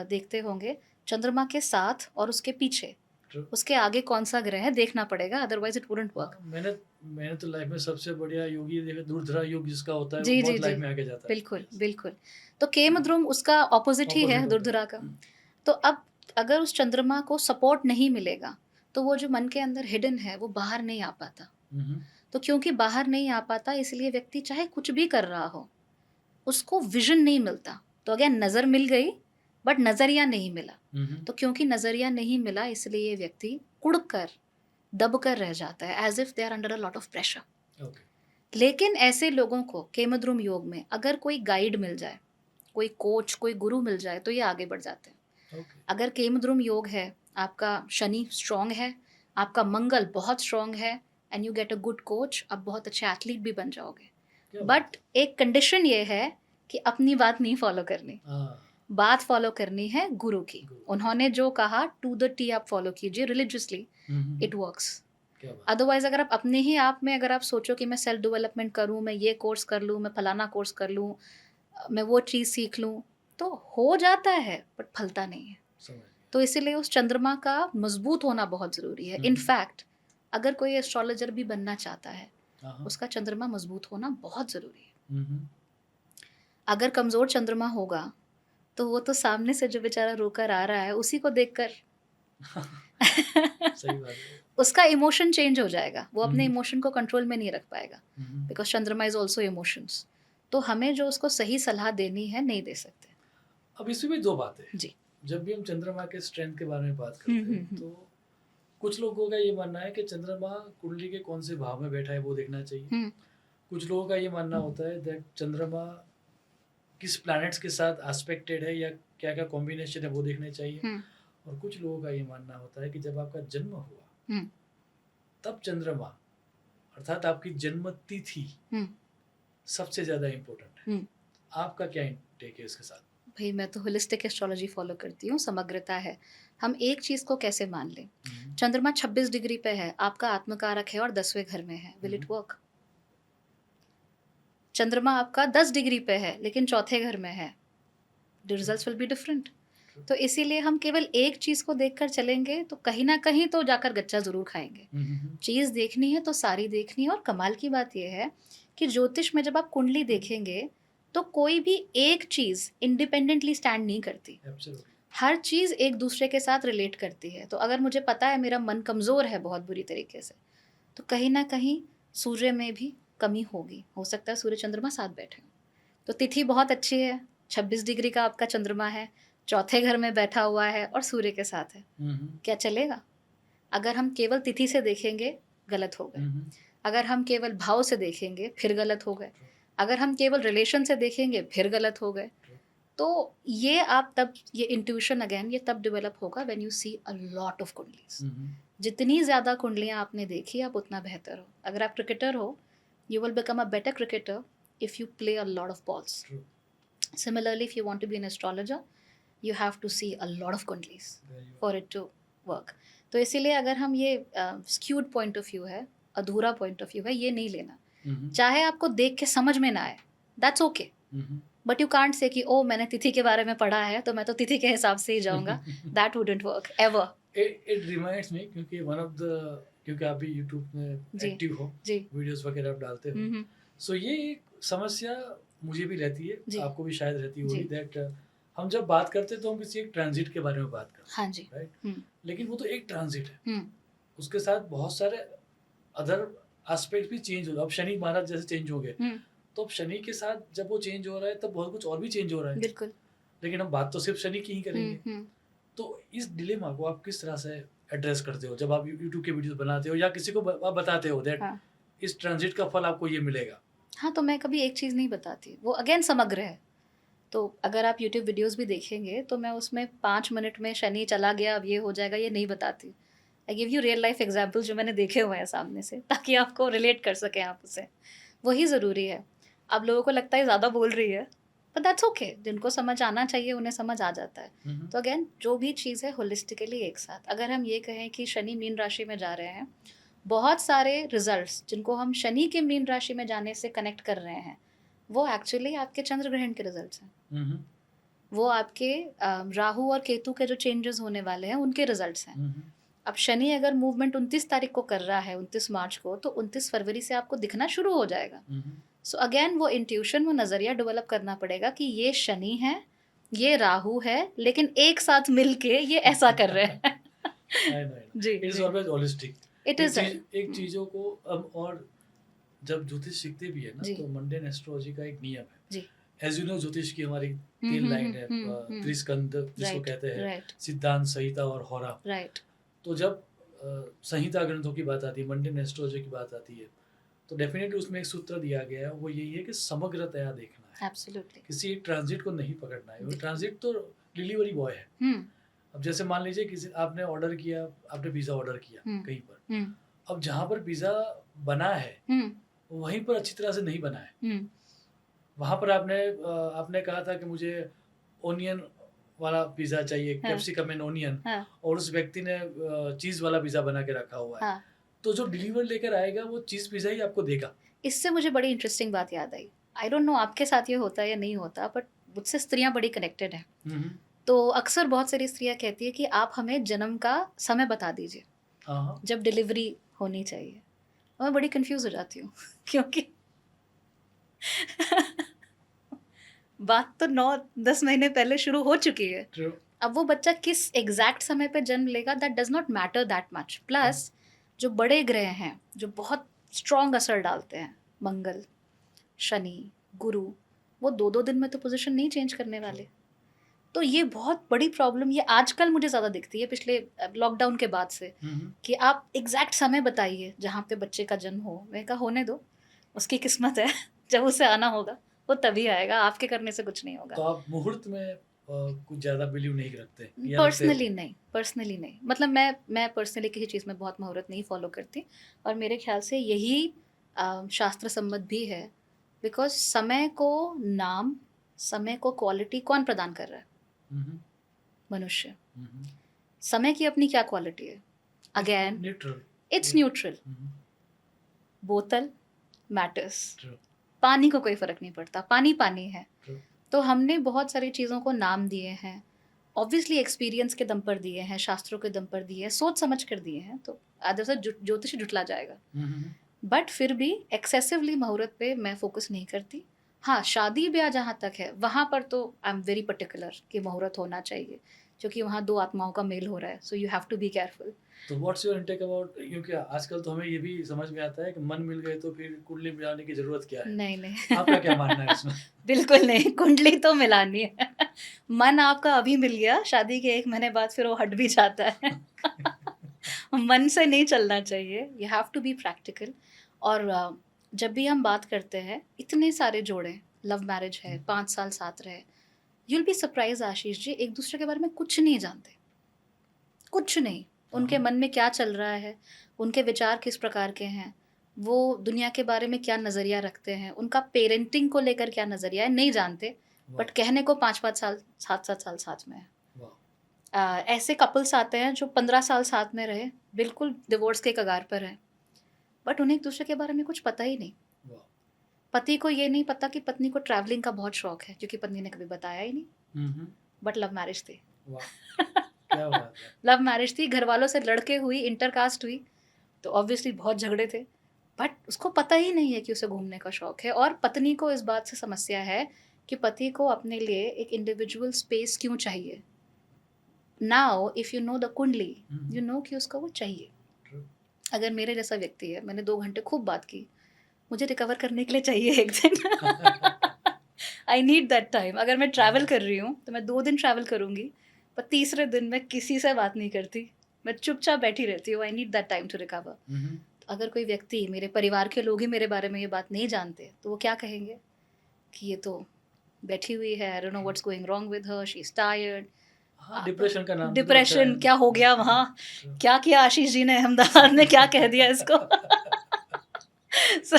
देखते होंगे, चंद्रमा के साथ और उसके पीछे, ट्रू। उसके आगे कौन-सा ग्रह है देखना पड़ेगा, अदरवाइज़ इट वुडन्ट वर्क। हाँ, मैंने मैंने तो लाइफ में सबसे बढ़िया योग ये देखा, दूरध्रा योग जिसका होता है वो जी, जी, बहुत जी। लाइफ में आगे जाता है। बिल्कुल, बिल्कुल। तो केमद्रुम उसका ऑपोज़िट ही है ऑपोजिट होता दुर्धरा का। है। तो अब अगर उस चंद्रमा को सपोर्ट नहीं मिलेगा, तो वो जो मन के अंदर हिडन है, वो बाहर नहीं आ पाता। हम्म। तो क्योंकि बाहर नहीं आ पाता, इसलिए व्यक्ति चाहे कुछ भी कर रहा हो, उसको विज़न नहीं मिलता। तो अगेन नज़र मिल गई, बट नज़रिया नहीं मिला। हम्म। तो क्योंकि नज़रिया नहीं मिला, इसलिए ये व्यक्ति कुढ़ कर, दब कर रह जाता है, as if they are under a lot of pressure. Okay. लेकिन ऐसे लोगों को केमद्रुम योग में अगर कोई गाइड मिल जाए, कोई कोच, कोई गुरु मिल जाए, तो ये आगे बढ़ जाते हैं। ओके। अगर केमद्रुम योग है, आपका शनि स्ट्रॉन्ग है, आपका मंगल बहुत स्ट्रॉन्ग है, and you get a good coach, आप बहुत अच्छे एथलीट भी बन जाओगे। क्या बात बट एक कंडीशन ये है कि अपनी बात नहीं फॉलो करनी, है। हाँ। बात फॉलो करनी है गुरु की। गुरु। उन्होंने जो कहा टू द टी आप फॉलो कीजिए रिलीजियसली, हम्म। It works. क्या बात अदरवाइज़ अगर आप अपने ही आप में अगर आप सोचो कि मैं सेल्फ डेवलपमेंट करूँ, मैं ये कोर्स कर लूँ, मैं फलाना कोर्स कर लूँ, मैं वो चीज़ सीख लूँ, तो हो जाता है, बट फलता नहीं है। समझ गया। तो इसीलिए उस चंद्रमा का मज़बूत होना बहुत ज़रूरी है। हम्म। इनफैक्ट अगर कोई एस्ट्रोलॉजर भी बनना चाहता है, हाँ, हाँ। उसका चंद्रमा मज़बूत होना बहुत ज़रूरी है। हम्म। अगर कमज़ोर चंद्रमा होगा, तो वो तो सामने से जो बेचारा रोकर आ रहा है, उसी को देखकर सही बात है। उसका इमोशन चेंज हो जाएगा। वो अपने हम्म। इमोशन को कंट्रोल में नहीं रख पाएगा, हम्म। बिकॉज़ चंद्रमा इज़ ऑल्सो इमोशंस। तो हमें जो उसको सही सलाह देनी है, नहीं दे सकते। अब इसमें भी दो बातें हैं। जी। जब भी हम चंद्रमा के स्ट्रेंथ के बारे में बात हुँ, करते हुँ, हैं हुँ। तो कुछ लोगों का ये मानना है कि चंद्रमा कुंडली के कौन से भाव में बैठा है वो देखना चाहिए। हुँ, कुछ लोगों का ये मानना होता है दैट चंद्रमा किस प्लैनेट्स के साथ एस्पेक्टेड है या क्या क्या कॉम्बिनेशन है वो देखने चाहिए। हुँ, और कुछ लोगों का ये मानना होता है कि जब आपका जन्म हुआ हुँ, तब चंद्रमा, अर्थात आपकी जन्म तिथि हुँ, सबसे ज़्यादा इम्पोर्टेंट है। हुँ। आपका क्या टेक है इसके साथ? भाई मैं तो होलिस्टिक एस्ट्रोलॉजी फॉलो करती हूँ, समग्रता है। हम एक चीज़ को कैसे मान लें? चंद्रमा 26 डिग्री पे है, आपका आत्मकारक है और 10वें घर में है, विल इट वर्क? चंद्रमा आपका 10 डिग्री पे है लेकिन चौथे घर में है, the results will be different. तो इसीलिए हम केवल एक चीज़ को देखकर चलेंगे तो कहीं न कहीं तो जाकर गच्चा ज़रूर खाएँगे। चीज़ देखनी है तो सारी देखनी है, और कमाल की बात ये है कि ज्योतिष में जब आप कुंडली देखेंगे, तो कोई भी एक चीज़ इंडिपेंडेंटली स्टैंड नहीं करती। हर चीज़ एक दूसरे के साथ रिलेट करती है। तो अगर मुझे पता है मेरा मन कमज़ोर है बहुत बुरी तरीके से, तो कहीं न कहीं सूर्य में भी कमी होगी। हो सकता है सूर्य चंद्रमा साथ बैठे हों। तो तिथि बहुत अच्छी है, 26 डिग्री का आपका चंद्रमा है, चौथे घर में बैठा हुआ है और सूर्य के साथ है। क्या चलेगा? अगर हम केवल तिथि से देखेंगे, गलत हो गए। अगर हम केवल भाव से देखेंगे, फिर गलत हो गए। अगर हम केवल रिलेशन से देखेंगे, फिर गलत हो गए। तो ये आप तब, ये इंट्यूशन अगेन, ये तब डेवलप होगा when you see a lot of kundalis. जितनी ज़्यादा कुंडलियाँ आपने देखी, आप उतना बेहतर हो। अगर आप क्रिकेटर हो, you will become a better cricketer if you play a lot of balls. True. Similarly, if you want to be an astrologer, you have to see a lot of kundlis for it to work. तो इसीलिए अगर हम ये skewed point of view है, अधूरा point of view है, ये नहीं लेना। चाहे आपको देख के समझ में ना आए, that's okay. But you can't say कि ओ मैंने तिथि के बारे में पढ़ा है तो मैं तो तिथि के हिसाब से ही जाऊंगा। That wouldn't work ever. It reminds me, क्योंकि आप भी यूट्यूब में जी, एक्टिव हो, जी। वीडियोस वगैरह आप डालते हो, सो ये एक समस्या मुझे भी रहती जी। है, आपको भी शायद रहती जी। होगी, दैट हम जब बात करते हैं तो हम किसी एक ट्रांजिट के बारे में बात करते हाँ जी। हैं, राइट? लेकिन वो तो एक ट्रांजिट है, हम्म, उसके साथ बहुत सारे अदर एस्पेक्ट भी चेंज हो रहे। अब शनि महाराज जैसे चेंज हो गए, हम्म, तो अब शनि के साथ जब वो चेंज हो रहा है तब बहुत कुछ और भी चेंज हो रहा है, बिल्कुल। लेकिन हम बात तो सिर्फ शनि की ही करेंगे। हम्म, तो इस डिलेमा को आप किस तरह से एड्रेस करते हो जब आप यूट्यूब के वीडियोस बनाते हो या किसी को आप बताते हो दैट हाँ। इस ट्रांजिट का फल आपको ये मिलेगा? हाँ, तो मैं कभी एक चीज़ नहीं बताती, वो अगेन समग्र है। तो अगर आप यूट्यूब वीडियोस भी देखेंगे तो मैं उसमें 5 मिनट में शनि चला गया, अब ये हो जाएगा, ये नहीं बताती। I give you real life example जो मैंने देखे हुए हैं सामने से, ताकि आपको रिलेट कर सकें आप उसे। वही ज़रूरी है। अब लोगों को लगता है ज़्यादा बोल रही है, बट दैट्स ओके। जिनको समझ आना चाहिए उन्हें समझ आ जाता है। तो अगेन जो भी चीज़ है होलिस्टिकली एक साथ। अगर हम ये कहें कि शनि मीन राशि में जा रहे हैं, बहुत सारे रिजल्ट्स जिनको हम शनि के मीन राशि में जाने से कनेक्ट कर रहे हैं, वो एक्चुअली आपके चंद्र ग्रहण के रिजल्ट्स हैं। वो आपके राहु और केतु के जो चेंजेस होने वाले हैं उनके रिजल्ट्स हैं। अब शनि अगर मूवमेंट 29 तारीख को कर रहा है, 29 मार्च को, तो 29 फरवरी से आपको दिखना शुरू हो जाएगा। सो अगेन वो इंट्यूशन, वो नज़रिया डेवलप करना पड़ेगा कि ये शनि है, ये राहु है, लेकिन एक साथ मिलके ये ऐसा कर रहे हैं। जी, इट इज जी। Always holistic. इट इज एक चीजों को अब, और जब ज्योतिष सीखते भी है ना, जी। तो मंडेन एस्ट्रोलॉजी का एक नियम है। जी। एज यू नो, ज्योतिष की हमारी 3 लाइन है, त्रिस्कंद जिसको कहते हैं, राइट, सिद्धांत, संहिता और होरा। राइट। तो जब संहिता ग्रंथों की बात आती है, मंडेन एस्ट्रोलॉजी की बात आती है, तो डेफिनेटली उसमें एक सूत्र दिया गया है, वो यही है कि समग्रतया देखना है, एब्सोल्युटली। किसी एक ट्रांजिट को नहीं पकड़ना है। वो ट्रांजिट तो डिलीवरी बॉय है। अब जैसे मान लीजिए किसी आपने ऑर्डर किया, आपने पिज़्ज़ा ऑर्डर किया कहीं पर, अब जहाँ पर पिज़्ज़ा बना है वहीं पर अच्छी तरह से नहीं बना है। वहाँ पर आपने कहा था कि मुझे ओनियन वाला पिज़्ज़ा चाहिए, कैप्सिकम एंड ओनियन, और उस व्यक्ति ने चीज़ वाला पिज़्ज़ा बना के रखा हुआ है। तो जो डिलीवर लेकर आएगा वो चीज़ पिज़्ज़ा ही आपको देगा। इससे मुझे बड़ी इंटरेस्टिंग बात याद आई। आई डोंट नो आपके साथ ये होता है या नहीं होता, बट मुझसे स्त्रियां बड़ी कनेक्टेड हैं। तो अक्सर बहुत सारी स्त्रियां कहती है कि आप हमें जन्म का समय बता दीजिए जब डिलीवरी होनी चाहिए। और मैं बड़ी कंफ्यूज हो जाती हूँ क्योंकि बात तो 9-10 महीने पहले शुरू हो चुकी है। True. अब वो बच्चा किस एग्जैक्ट समय पे जन्म लेगा, that does not matter that much. Plus जो बड़े ग्रह हैं जो बहुत स्ट्रॉन्ग असर डालते हैं, मंगल, शनि, गुरु, वो 2-2 दिन में तो पोजीशन नहीं चेंज करने वाले। तो ये बहुत बड़ी प्रॉब्लम ये आजकल मुझे ज़्यादा दिखती है, पिछले लॉकडाउन के बाद से, कि आप एग्जैक्ट समय बताइए जहाँ पे बच्चे का जन्म हो। मैंने कहा होने दो, उसकी किस्मत है, जब उसे आना होगा वो तभी आएगा, आपके करने से कुछ नहीं होगा। तो आप मुहूर्त में कुछ ज़्यादा बिलीव नहीं रखते? पर्सनली नहीं। मतलब मैं पर्सनली किसी चीज़ में बहुत मुहूर्त नहीं फॉलो करती, और मेरे ख्याल से यही शास्त्र सम्मत भी है। बिकॉज समय को नाम समय को क्वालिटी कौन प्रदान कर रहा है? हम्म, मनुष्य। हम्म, समय की अपनी क्या क्वालिटी है? Again neutral. It's neutral. बोतल मैटर्स, ट्रू, पानी को कोई फर्क नहीं पड़ता, पानी पानी है। ट्रू। तो हमने बहुत सारी चीज़ों को नाम दिए हैं, ऑब्वियसली एक्सपीरियंस के दम पर दिए हैं, शास्त्रों के दम पर दिए हैं, सोच समझ कर दिए हैं, तो आधे से ज्योतिष जुटला जाएगा। बट फिर भी एक्सेसिवली मुहूर्त पे मैं फोकस नहीं करती। हाँ, शादी ब्याह जहाँ तक है वहाँ पर तो आई एम वेरी पर्टिकुलर कि मुहूर्त होना चाहिए, क्योंकि वहाँ दो आत्माओं का मेल हो रहा है, so you have to be careful. तो व्हाट्स योर इनटेक अबाउट, क्योंकि आजकल तो हमें ये भी समझ में आता है कि मन मिल गए तो फिर कुंडली मिलाने की जरूरत क्या है? नहीं नहीं आपका क्या मानना है इसमें? बिल्कुल नहीं, कुंडली तो मिलानी है। मन आपका अभी मिल गया, शादी के 1 महीने बाद फिर वो हट भी जाता है। मन से नहीं चलना चाहिए, you have to be practical. और जब भी हम बात करते हैं, इतने सारे जोड़े, लव मैरिज है, 5 साल साथ रहे, you will be surprise Ashish ji, एक दूसरे के बारे में कुछ नहीं जानते, कुछ नहीं। उनके हाँ। मन में क्या चल रहा है, उनके विचार किस प्रकार के हैं, वो दुनिया के बारे में क्या नज़रिया रखते हैं, उनका पेरेंटिंग को लेकर क्या नज़रिया है, नहीं जानते। बट कहने को 5-5 साल, 7-7 साल साथ में है। ऐसे कपल्स आते हैं जो 15 साल साथ में रहे, बिल्कुल डिवोर्स के कगार पर हैं, बट उन्हें एक दूसरे के बारे में कुछ पता ही नहीं। पति को ये नहीं पता कि पत्नी को ट्रैवलिंग का बहुत शौक है, क्योंकि पत्नी ने कभी बताया ही नहीं। बट लव मैरिज थी। क्या बात है। लव मैरिज थी, घर वालों से लड़के हुई, इंटरकास्ट हुई, तो ऑब्वियसली बहुत झगड़े थे, बट उसको पता ही नहीं है कि उसे घूमने का शौक है। और पत्नी को इस बात से समस्या है कि पति को अपने लिए एक इंडिविजुअल स्पेस क्यों चाहिए। Now if you know the कुंडली, यू नो कि उसको वो चाहिए। अगर मेरे जैसा व्यक्ति है, मैंने 2 घंटे खूब बात की, मुझे रिकवर करने के लिए चाहिए एक दिन। आई नीड दैट टाइम। अगर मैं ट्रैवल कर रही हूँ तो मैं 2 दिन ट्रैवल करूँगी, पर तीसरे दिन मैं किसी से बात नहीं करती, मैं चुपचाप बैठी रहती हूँ। I need that time to recover. तो अगर कोई व्यक्ति, मेरे परिवार के लोग ही मेरे बारे में ये बात नहीं जानते, तो वो क्या कहेंगे कि ये तो बैठी हुई है, आई don't know what's going wrong with her, she is tired. हाँ, डिप्रेशन का नाम भी तो अच्छा डिप्रेशन है। क्या हो गया वहाँ, क्या किया आशीष जी ने अहमदाबाद में, क्या कह दिया इसको। So,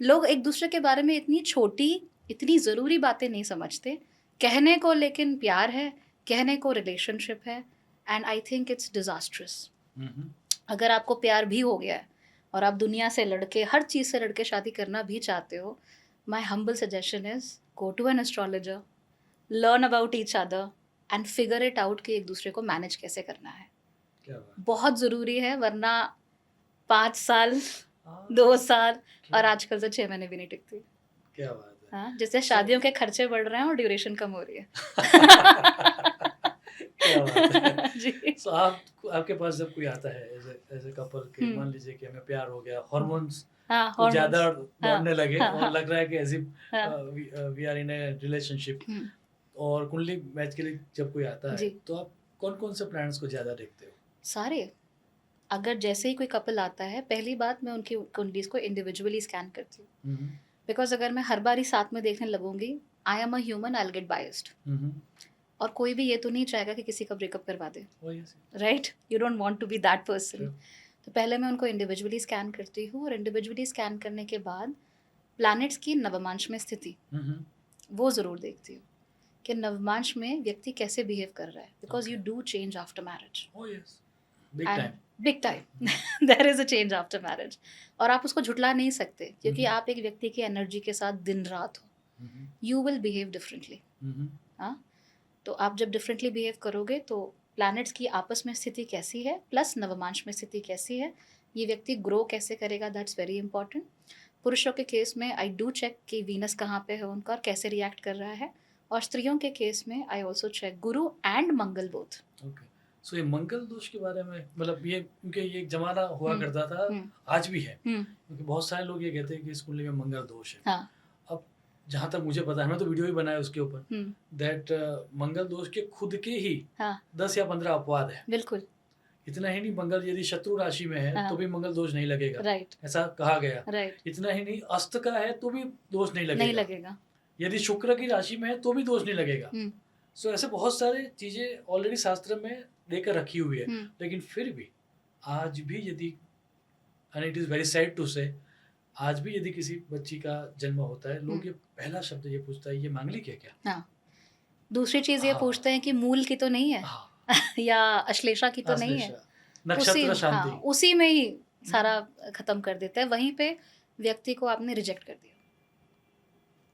लोग एक दूसरे के बारे में इतनी छोटी, इतनी ज़रूरी बातें नहीं समझते। कहने को लेकिन प्यार है, कहने को रिलेशनशिप है, and I think it's disastrous. अगर आपको प्यार भी हो गया है और आप दुनिया से लड़के, हर चीज़ से लड़के शादी करना भी चाहते हो, my humble suggestion is go to an astrologer, learn about each other and figure it out कि एक दूसरे को मैनेज कैसे करना है। क्या बात। बहुत ज़रूरी है, वरना 5 साल, 2 साल और आजकल तो 6 महीने भी नहीं टिकती। क्या बात है। हाँ, जिससे शादियों के खर्चे बढ़ रहे हैं और ड्यूरेशन कम हो रही है। क्या बात है। जी। सो आपके पास जब कोई आता है एज ए कपल के, मान लीजिए कि हमें प्यार हो गया, हार्मोन्स हाँ, कुछ ज्यादा hormones, दौड़ने लगे हाँ, और हाँ, लग रहा है कि एज हाँ, we are in a relationship, hmm, और कुंडली मैच के लिए जब कोई आता है जी। तो आप कौन कौन से प्लान्स को ज्यादा देखते हो? सारे। अगर जैसे ही कोई कपल आता है, पहली बात मैं उनकी कुंडलीज को इंडिविजुअली स्कैन करती हूँ, बिकॉज अगर मैं हर बार ही साथ में देखने लगूंगी, I am a human, I will get biased. और कोई भी ये तो नहीं चाहेगा कि किसी का ब्रेकअप करवा दे, right? You don't want to be that person. तो पहले मैं उनको इंडिविजुअली स्कैन करती हूँ, और इंडिविजुअली स्कैन करने के बाद प्लैनेट्स की नवमांश में स्थिति वो ज़रूर देखती हूँ कि नवमांश में व्यक्ति कैसे बिहेव कर रहा है, because you do change after marriage. Big time. Big time there is a change after marriage. और आप उसको झुटला नहीं सकते, क्योंकि आप एक व्यक्ति की एनर्जी के साथ दिन रात हो, यू विल बिहेव डिफरेंटली। हाँ, तो आप जब डिफरेंटली बिहेव करोगे तो प्लैनेट्स की आपस में स्थिति कैसी है, प्लस नवमांश में स्थिति कैसी है, ये व्यक्ति ग्रो कैसे करेगा, दैट्स वेरी इंपॉर्टेंट। पुरुषों के केस में आई डू चेक कि वीनस कहाँ पे है उनका और कैसे रिएक्ट कर रहा है, और स्त्रियों के केस में I also check Guru and Mangal both. Okay. सो ये मंगल दोष के बारे में, मतलब ये क्योंकि ये एक जमाना हुआ करता था, आज भी है, क्योंकि बहुत सारे लोग ये कहते हैं कि इस कुंडली में मंगल दोष है। हाँ, अब जहाँ तक मुझे पता है, मैं तो वीडियो भी बनाया उसके ऊपर, दैट मंगल दोष के खुद के ही 10 या 15 अपवाद है। बिल्कुल। इतना ही नहीं, मंगल यदि शत्रु राशि में है तो भी मंगल दोष नहीं लगेगा, राइट, ऐसा कहा गया। राइट, इतना ही नहीं, अस्त का है तो भी दोष नहीं नहीं लगेगा, लगेगा। यदि शुक्र की राशि में है तो भी दोष नहीं लगेगा। सो ऐसे बहुत सारे चीजें ऑलरेडी शास्त्र में देकर रखी हुई है, लेकिन फिर भी आज भी यदि, and it is very sad to say, आज भी यदि किसी बच्ची का जन्म होता है, लोग ये पहला शब्द ये पूछता है ये मांगलिक है क्या? हाँ। दूसरी चीज़ ये हाँ। पूछते हैं कि मूल की तो नहीं है हाँ, या अश्लेषा की तो नहीं है। आश्लेषा, नक्षत्र शांति। हाँ, उसी में ही सारा खत्म कर देता है। वहीं पे व्यक्ति को आपने रिजेक्ट कर दिया।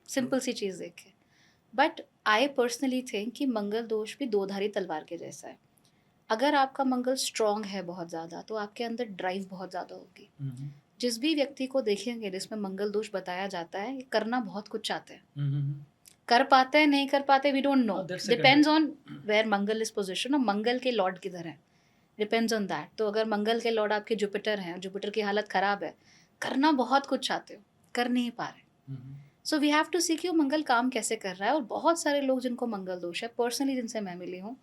सिंपल सी चीज़ देख के। बट आई पर्सनली थिंक कि मंगल दोष भी दो-धारी तलवार के जैसा है। अगर आपका मंगल स्ट्रांग है बहुत ज़्यादा, तो आपके अंदर ड्राइव बहुत ज़्यादा होगी। हम्म, जिस भी व्यक्ति को देखेंगे जिसमें मंगल दोष बताया जाता है, ये करना बहुत कुछ चाहते हैं। हम्म, कर पाते हैं, नहीं कर पाते, we don't know. that's depends secondary. On where Mangal is position और मंगल के लॉर्ड किधर है। Depends on that. तो अगर मंगल के लॉर्ड आपके जुपिटर हैं, जुपिटर की हालत खराब है, करना बहुत कुछ चाहते हो, कर नहीं पा रहे। हम्म, सो वी हैव टू सी कि वो मंगल काम कैसे कर रहा है। और बहुत सारे लोग जिनको मंगल दोष है, पर्सनली जिनसे मैं मिली हूँ,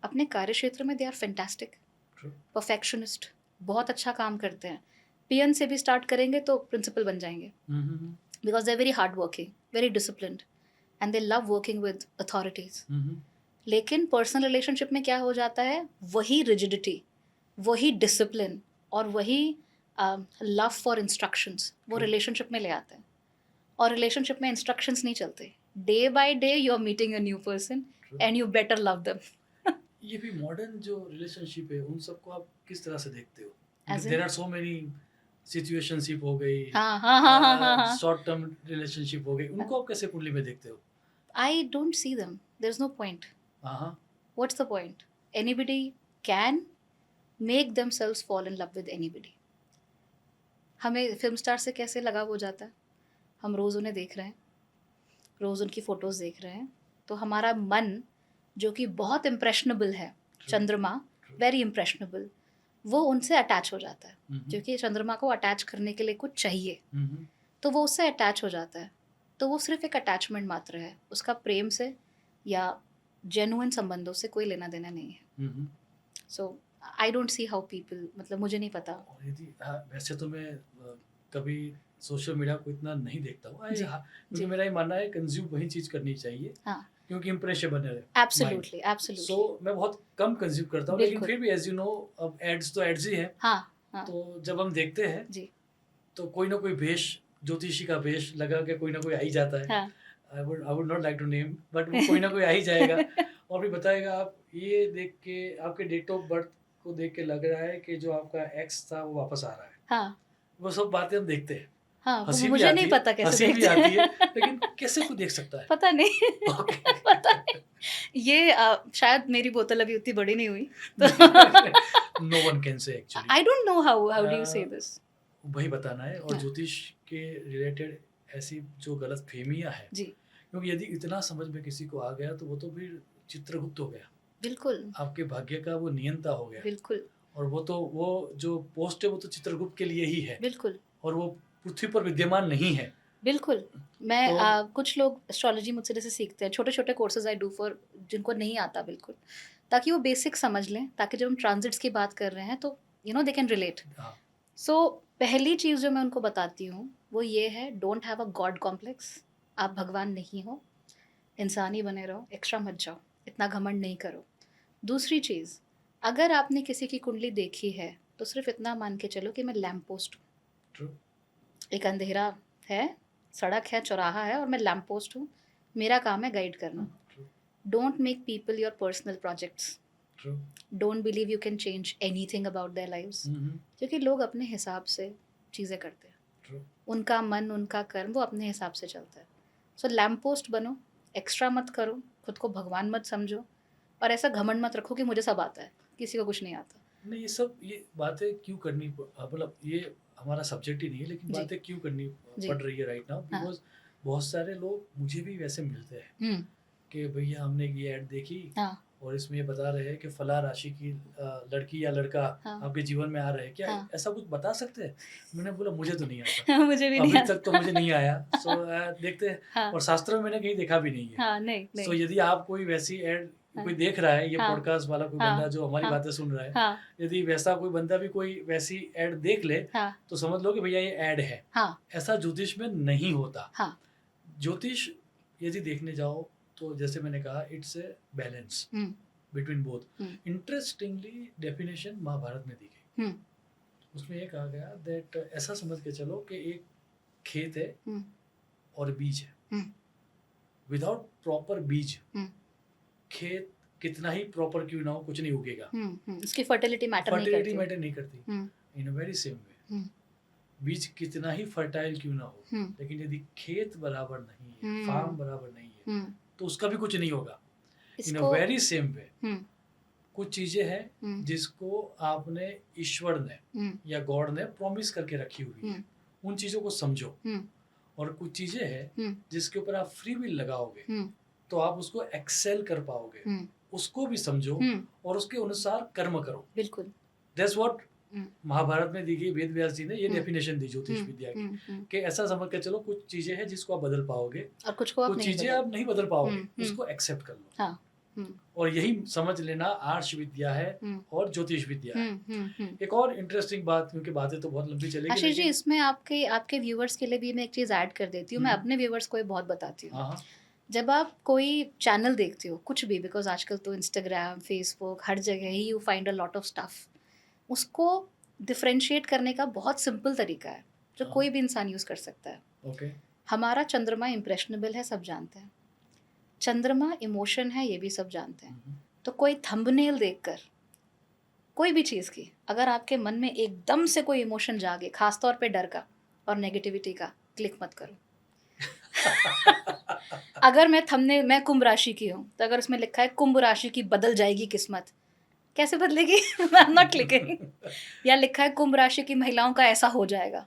अपने कार्य क्षेत्र में they are fantastic, true. Perfectionist, बहुत अच्छा काम करते हैं। पीएन से भी स्टार्ट करेंगे तो प्रिंसिपल बन जाएंगे, hmm, because they are very hard working, very disciplined and they love working with authorities. लेकिन पर्सनल रिलेशनशिप में क्या हो जाता है, वही रिजिडिटी, वही डिसिप्लिन और वही लव फॉर इंस्ट्रक्शंस वो True. रिलेशनशिप में ले आते हैं। और रिलेशनशिप में इंस्ट्रक्शंस नहीं चलते। Day by day you are meeting a new person True. And you better love them. ये भी मॉडर्न जो रिलेशनशिप है उन सबको आप किस तरह से देखते हो? As in? There are so many situationship हो गई, हाँ हाँ हाँ हाँ हाँ हाँ। शॉर्ट टर्म रिलेशनशिप हो गई, उनको आप कैसे कुंडली में देखते हो? I don't see them, there is no point. हाँ, what's the point? Anybody can make themselves fall in love with anybody. हमें फिल्म स्टार से कैसे लगाव हो जाता है? हम रोज़ उन्हें देख रहे हैं, रोज़ उनकी फ़ोटोज़ देख रहे हैं, तो हमारा मन जो कि बहुत इम्प्रेशनेबल है, True. चंद्रमा True. वेरी इम्प्रेशनेबल, वो उनसे अटैच हो जाता है। हम्म, क्योंकि चंद्रमा को अटैच करने के लिए कुछ चाहिए, हम्म, तो वो उससे अटैच हो जाता है। तो वो सिर्फ एक अटैचमेंट मात्र है, उसका प्रेम से या जेन्युइन संबंधों से कोई लेना देना नहीं है। Hmm. So I don't see how people, मतलब मुझे नहीं पता। और यदि वैसे तो मैं कभी सोशल मीडिया को इतना नहीं देखता हूँ, जी, क्योंकि जी। मेरा ये मानना है कंज्यूम वही चीज़ करनी चाहिए हाँ, क्योंकि इम्प्रेशन बने रहे माइंड। Absolutely so absolutely. मैं बहुत कम कंज्यूम करता हूँ, लेकिन बिल्कुल। फिर भी एज यू नो अब एड्स तो एड्स ही हैं। हाँ हाँ तो जब हम देखते हैं जी। तो कोई ना कोई भेष, ज्योतिषी का भेष लगा के कोई ना कोई आ ही जाता है। हाँ I would not like to name, but वो कोई ना कोई आ ही जाएगा और फिर बताएगा आप ये देख के, आपके डेट ऑफ बर्थ को देख के लग रहा है कि जो आपका एक्स था वो वापस आ रहा है। हाँ वो सब बातें हम देखते हैं, हाँ, वो हंसी भी मुझे आती नहीं है, पता कैसे हंसी भी देखते आती है, हैं। लेकिन कैसे कोई देख सकता है? पता नहीं। ओके। पता नहीं। ये शायद मेरी बोतल अभी उतनी बड़ी नहीं हुई, तो no one can say actually. I don't know how do you say this. वही बताना है। और हाँ। ज्योतिष के रिलेटेड ऐसी जो गलत फहमियां है, जी, क्योंकि यदि इतना समझ में किसी को आ गया तो वो तो फिर चित्रगुप्त हो गया, बिल्कुल आपके भाग्य का वो नियंता हो गया। बिल्कुल और वो जो पोस्ट है वो तो चित्रगुप्त के लिए ही है, बिल्कुल और वो पृथ्वी पर विद्यमान नहीं है। बिल्कुल। मैं तो कुछ लोग एस्ट्रोलॉजी मुझसे जैसे सीखते हैं, छोटे छोटे कोर्सेज आई डू फॉर जिनको नहीं आता बिल्कुल, ताकि वो बेसिक समझ लें, ताकि जब हम ट्रांजिट्स की बात कर रहे हैं तो you know they can relate. हाँ, सो पहली चीज़ जो मैं उनको बताती हूँ वो ये है, don't have a God complex. आप भगवान नहीं हो, इंसान ही बने रहो, एक्स्ट्रा मत जाओ, इतना घमंड नहीं करो। दूसरी चीज़, अगर आपने किसी की कुंडली देखी है तो सिर्फ इतना मान के चलो कि मैं लैम्प पोस्ट हूँ। ट्रू, एक अंधेरा है, सड़क है, चौराहा है और मैं लैम्प पोस्ट हूँ, मेरा काम है गाइड करना। True, don't make people your personal projects. True, don't believe you can change anything about their lives, क्योंकि लोग अपने हिसाब से चीज़ें करते हैं, ट्रू। उनका मन उनका कर्म वो अपने हिसाब से चलता है। सो लैम्प पोस्ट बनो, एक्स्ट्रा मत करो, खुद को भगवान मत समझो, और ऐसा घमंड मत रखो कि मुझे सब आता है, किसी को कुछ नहीं आता। नहीं, ये बातें क्यों करनी मतलब ये हमारा सब्जेक्ट ही नहीं है, लेकिन जी बातें क्यों करनी जी। पड़ रही है राइट नाउ, हाँ। बिकॉज बहुत सारे लोग मुझे भी वैसे मिलते हैं कि भैया हमने ये ऐड देखी हाँ और इसमें ये बता रहे हैं कि फला राशि की लड़की या लड़का हाँ आपके जीवन में आ रहे हैं, क्या हाँ। ऐसा कुछ बता सकते हैं? मैंने बोला मुझे तो नहीं आता, मुझे भी नहीं अभी आता। तक तो मुझे नहीं आया। सो देखते हैं। हाँ और शास्त्रों में मैंने कहीं देखा भी नहीं है। हाँ, नहीं सो नहीं। यदि आप कोई वैसी ऐड हाँ कोई देख रहा है, ये हाँ पॉडकास्ट वाला कोई हाँ बंदा जो हमारी हाँ बातें सुन रहा है, हाँ यदि वैसा कोई बंदा भी कोई वैसी ऐड देख ले हाँ तो समझ लो कि भैया ये ऐड है। हाँ ऐसा ज्योतिष में नहीं होता। हाँ। ज्योतिष यदि देखने जाओ तो जैसे मैंने कहा, it's a balance hmm between both. Hmm interestingly definition Mahabharat में दी गई। हम्म उसमें ये कहा गया दैट ऐसा समझ के चलो कि एक खेत है हम्म और बीज है। हम्म विदाउट प्रॉपर बीज हम्म, खेत कितना ही प्रॉपर क्यों ना हो कुछ नहीं उगेगा। उसकी फर्टिलिटी मैटर नहीं फर्टिलिटी करती। मैटर नहीं करती। हम्म, इन अ वेरी सेम वे हम्म, बीज कितना ही फर्टाइल क्यों ना हो, हम्म, लेकिन यदि खेत बराबर नहीं है, हम्म, फार्म बराबर नहीं है, हम्म, तो उसका भी कुछ नहीं होगा। इन अ इसको वेरी सेम वे हम्म, कुछ चीजें हैं हम्म, जिसको आपने ईश्वर ने हम्म, या गॉड ने प्रॉमिस करके रखी हुई है, हम्म, उन चीजों को समझो। हम्म, और कुछ चीजें हैं हम्म, जिसके ऊपर आप फ्री विल लगाओगे हम्म, तो आप उसको एक्सेल कर पाओगे। हम्म, उसको भी समझो हम्म, और उसके अनुसार कर्म करो। बिल्कुल। दैट्स व्हाट हम्म, महाभारत में दी गई वेद व्यास जी ने ये हम्म, डेफिनेशन दी ज्योतिष हम्म, विद्या की, हम्म, कि ऐसा समझ के चलो कुछ चीजें हैं जिसको आप बदल पाओगे, और कुछ को आप कुछ नहीं चीजें बदल। आप नहीं बदल पाओगे, हम्म, उसको एक्सेप्ट कर लो। हाँ। हम्म, और यही समझ लेना आर्ष विद्या है हम्म, और ज्योतिष विद्या है। हम्म। एक और इंटरेस्टिंग बात, क्योंकि बातें तो बहुत लंबी चलेगी आशीष जी, लेकिन इसमें आपके आपके व्यूवर्स के लिए भी मैं एक चीज़ ऐड कर देती हूँ। मैं अपने व्यूवर्स को भी बहुत बताती हूँ। हाँ हाँ जब आप कोई चैनल देखते हो, कुछ भी, बिकॉज आजकल तो इंस्टाग्राम, फेसबुक, हर जगह ही you find a lot of stuff, उसको डिफरेंशिएट करने का बहुत सिंपल तरीका है जो हाँ। कोई भी इंसान यूज़ कर सकता है। ओके हमारा चंद्रमा इम्प्रेशनेबल है, सब जानते हैं। चंद्रमा इमोशन है, ये भी सब जानते हैं। तो कोई थंबनेल देखकर कोई भी चीज़ की अगर आपके मन में एकदम से कोई इमोशन जागे, खासतौर पे डर का और नेगेटिविटी का, क्लिक मत करो। अगर मैं कुंभ राशि की हूँ, तो अगर उसमें लिखा है कुंभ राशि की बदल जाएगी किस्मत, कैसे बदलेगी? I am not clicking. या लिखा है कुंभ राशि की महिलाओं का ऐसा हो जाएगा,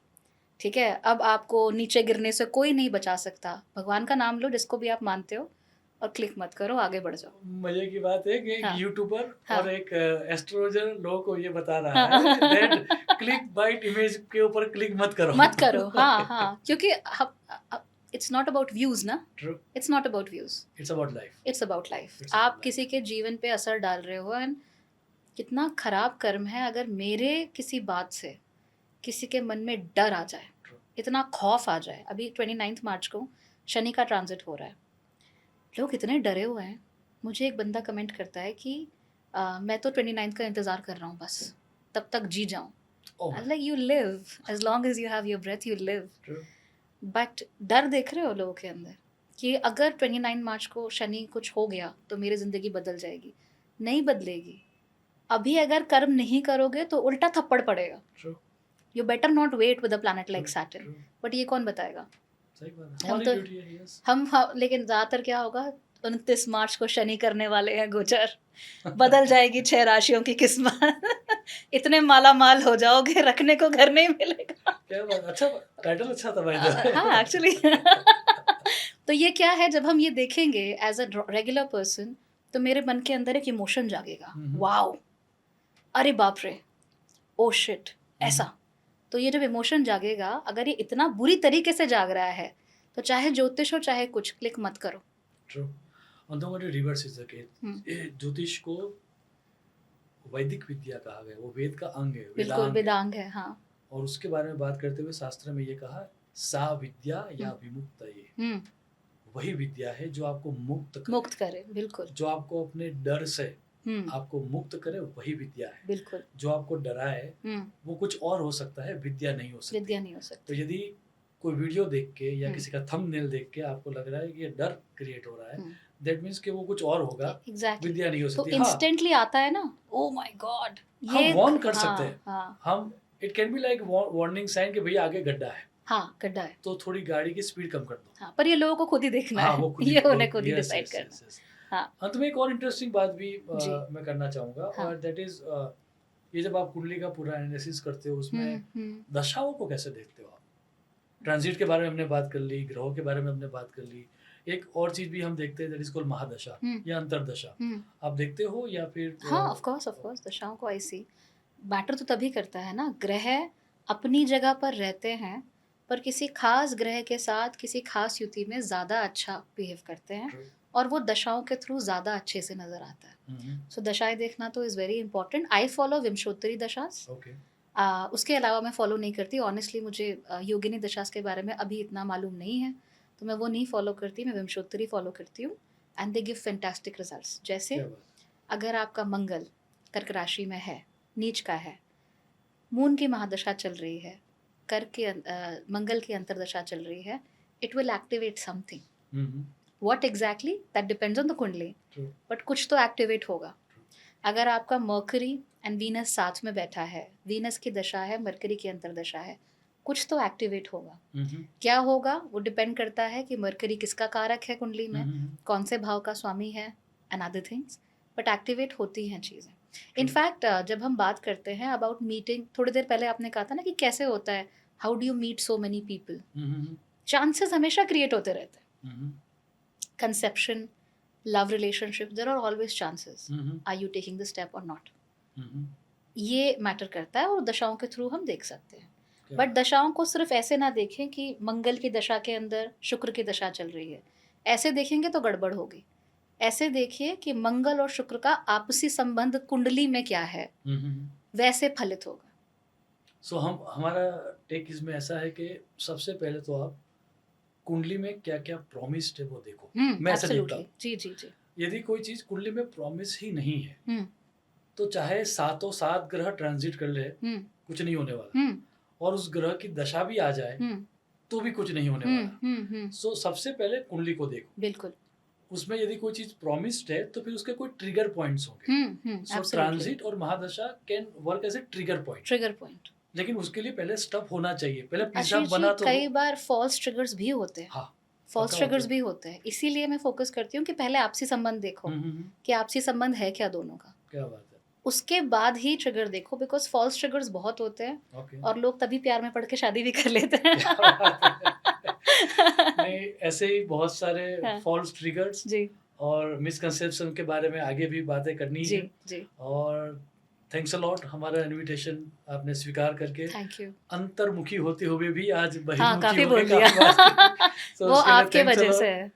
ठीक है, अब आपको नीचे गिरने से कोई नहीं बचा सकता, भगवान का नाम लो जिसको भी आप मानते हो, और क्लिक मत करो, आगे बढ़ जाओ। मजे की बात है कि एक हाँ, यूट्यूबर हाँ, और एक एस्ट्रोलॉजर लोगों को ये बता रहा हाँ, है दैट क्लिक बाइट इमेज के ऊपर क्लिक मत करो। मत करो। हाँ, हाँ, क्योंकि इट्स नॉट अबाउट व्यूज ना, true, it's not about views, it's about life. It's about life. It's आप about किसी life. के जीवन पे असर डाल रहे हो, एंड कितना खराब कर्म है अगर मेरे किसी बात से किसी के मन में डर आ जाए, True. इतना खौफ आ जाए। अभी 29 मार्च को शनि का ट्रांजिट हो रहा है, लोग इतने डरे हुए हैं। मुझे एक बंदा कमेंट करता है कि मैं तो 29 का इंतज़ार कर रहा हूँ, बस तब तक जी जाऊँ। Oh I my. Like, you live as long as you have your breath, you live. True. But डर देख रहे हो लोगों के अंदर कि अगर 29 मार्च को शनि कुछ हो गया तो मेरी ज़िंदगी बदल जाएगी। नहीं बदलेगी। अभी अगर कर्म नहीं करोगे तो उल्टा थप्पड़ पड़ेगा। True. You better not wait with a planet like True. Saturn. True. But ये कौन बताएगा? सही बात है, हम हमारी तो ड्यूटी है। यस लेकिन ज़्यादातर क्या होगा, 29 मार्च को शनि करने वाले हैं गोचर, बदल जाएगी 6 राशियों की किस्मत। इतने माला माल हो जाओगे, रखने को घर नहीं मिलेगा। क्या बात, अच्छा टाइटल अच्छा था भाई द हाँ, एक्चुअली। तो ये क्या है, जब हम ये देखेंगे एज अ रेगुलर पर्सन, तो मेरे मन के अंदर एक इमोशन जागेगा, वाओ, अरे बाप रे, ओ शिट, ऐसा। तो ये जब इमोशन जागेगा, अगर ये इतना बुरी तरीके से जाग रहा है, तो चाहे ज्योतिष हो चाहे कुछ, क्लिक मत करो। True. On the one reverse is the case. ज्योतिष को वैदिक विद्या कहा गया, वो वेद का अंग है, बिल्कुल वेदांग है। वेदांग है, हाँ। और उसके बारे में बात करते हुए शास्त्र में ये कहा, सा विद्या या विमुक्त ये वही विद्या है जो आपको मुक्त करे, बिल्कुल। जो आपको अपने डर से आपको मुक्त करे, वही विद्या है। बिल्कुल। जो आपको डराए वो कुछ और हो सकता है, विद्या नहीं हो सकती। विद्या नहीं हो सकती। तो यदि कोई वीडियो देख के या किसी का थंबनेल देख के आपको लग रहा है कि ये डर क्रिएट हो रहा है, दैट मीन्स कि वो कुछ और होगा, एग्जैक्टली। विद्या नहीं हो तो सकती। इंस्टेंटली आता है ना, ओ माय गॉड, हम ये वार्न कर हाँ, सकते हैं। हाँ, हम it can be like warning sign कि भैया आगे गड्ढा है, हाँ, गड्ढा है, तो थोड़ी गाड़ी की स्पीड कम कर दो। हाँ, पर ये लोगों को खुद ही देखना हाँ, है, वो खुद ये उन्हें ही खुद ही यस डिसाइड यस करना। Yes yes. हाँ, अंत में एक और इंटरेस्टिंग बात भी जी। मैं करना चाहूँगा, हाँ। और दैट इज ये जब आप कुंडली का पूरा एनालिसिस करते हो, उसमें दशाओं को कैसे देखते हो आप? ट्रांजिट के बारे में हमने बात कर ली, ग्रहों के बारे में हमने बात कर ली, एक और चीज भी हम देखते हैं दैट इज कॉल्ड महादशा या अंतरदशा। आप देखते हो या फिर? हाँ, ऑफ कोर्स दशाओं को आई सी। मैटर तो तभी करता है ना, ग्रह अपनी जगह पर रहते हैं, पर किसी खास ग्रह के साथ किसी खास युति में ज़्यादा अच्छा बिहेव करते हैं, True. और वो दशाओं के थ्रू ज़्यादा अच्छे से नज़र आता है। सो दशाएं देखना तो is very important. I follow Vimshottari dashas. Okay. उसके अलावा मैं फॉलो नहीं करती ऑनेस्टली। मुझे योगिनी दशास के बारे में अभी इतना मालूम नहीं है, तो मैं वो नहीं फॉलो करती। मैं विंशोत्तरी फॉलो करती हूँ, and they give fantastic results. जैसे क्या बात? अगर आपका मंगल कर्क राशि में है, नीच का है, मून की महादशा चल रही है, मंगल की अंतरदशा चल रही है, it will activate something. What exactly that depends on the कुंडली, True. बट कुछ तो एक्टिवेट होगा। अगर आपका मर्करी एंड वीनस साथ में बैठा है, वीनस की दशा है, मरकरी की अंतर्दशा है, कुछ तो एक्टिवेट होगा। क्या होगा वो डिपेंड करता है कि मरकरी किसका कारक है कुंडली में, कौन से भाव का स्वामी है and other things, but activate होती हैं चीज़ें। इनफैक्ट जब हम बात करते हैं अबाउट मीटिंग, थोड़ी देर पहले आपने कहा था ना कि कैसे होता है, how do you meet so many people, chances हमेशा क्रिएट होते रहते हैं। Conception, love relationship, there are always chances, are you taking the step और नॉट, ये मैटर करता है और दशाओं के थ्रू हम देख सकते हैं। बट दशाओं को सिर्फ ऐसे ना देखें कि मंगल की दशा के अंदर शुक्र की दशा चल रही है, ऐसे देखेंगे तो गड़बड़ होगी। ऐसे देखिए कि मंगल और शुक्र का आपसी संबंध कुंडली में क्या है, वैसे फलित होगा। सो हमारा टेक इसमें ऐसा है कि सबसे पहले तो आप कुंडली में क्या क्या प्रॉमिस्ड है वो देखो। मैं ऐसा देखता हूँ, जी जी जी। यदि कोई चीज कुंडली में प्रॉमिस ही नहीं है तो चाहे सातों सात ग्रह ट्रांजिट कर ले, कुछ नहीं होने वाला। और उस ग्रह की दशा भी आ जाए तो भी कुछ नहीं होने वाला। सो सबसे पहले कुंडली को देखो। बिल्कुल। उसमें यदि कोई चीज प्रॉमिस्ड है तो फिर उसके कोई ट्रिगर पॉइंट्स होंगे। सो ट्रांजिट और महादशा can work as a trigger point. लेकिन उसके लिए पहले स्टफ होना चाहिए, पहले पिज्जा बना तो कई बार फॉल्स ट्रिगर्स भी होते हैं। हाँ, फॉल्स ट्रिगर्स भी होते हैं, इसीलिए मैं फोकस करती हूँ कि पहले आपसी संबंध देखो कि आपसी संबंध है क्या दोनों का। क्या बात है। उसके बाद ही ट्रिगर देखो, बिकॉज फॉल्स ट्रिगर्स बहुत होते हैं और लोग तभी प्यार में पड़ के शादी भी कर लेते हैं। नहीं, ऐसे ही बहुत सारे फॉल्स ट्रिगर्स जी और मिसकंसेप्शन के बारे में आगे भी बातें करनी जी, है। जी। और थैंक्स अ लॉट, हमारा इनविटेशन आपने स्वीकार करके थैंक यू। अंतर्मुखी होते हुए भी आज हाँ, बहिर्मुखी काफी होके बोल दिया। So वो उसके लिए आपके thanks a वजह lot। से है।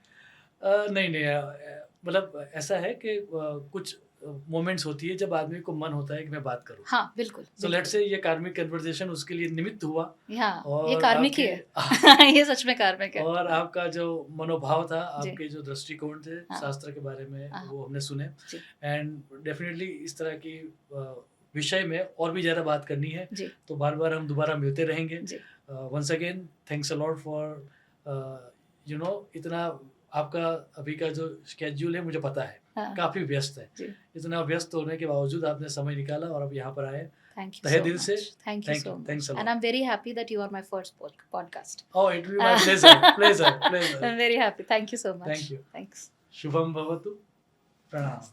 नहीं, मतलब ऐसा है कि कुछ मोमेंट्स होती है जब आदमी को मन होता है कि मैं बात करूं। हाँ बिल्कुल। सो लेट्स से ये कार्मिक कन्वर्सेशन उसके लिए निमित्त हुआ। हाँ, ये और कार्मिक ही आपके है। ये सच में कार्मिक है। और आपका जो मनोभाव था, जी। आपके जो दृष्टिकोण थे हाँ। शास्त्र के बारे में, हाँ। वो हमने सुने। जी। एंड डेफिनेटली इस तरह की विषय में और भी ज़्यादा बात करनी है जी। तो बार बार हम दोबारा मिलते रहेंगे। जी। Once again thanks a lot for इतना आपका अभी का जो स्केड्यूल है मुझे पता है। हाँ। काफ़ी व्यस्त है। जी। इतना व्यस्त होने के बावजूद आपने समय निकाला और अब यहाँ पर आए। Thank you तहे so दिल से much. Thank you so much. thanks a lot. And I'm very happy that you are my first podcast. Oh, it will be my pleasure. I'm very happy. Thank you so much. Thank you. Thanks. Shubham भवतु। प्रणाम।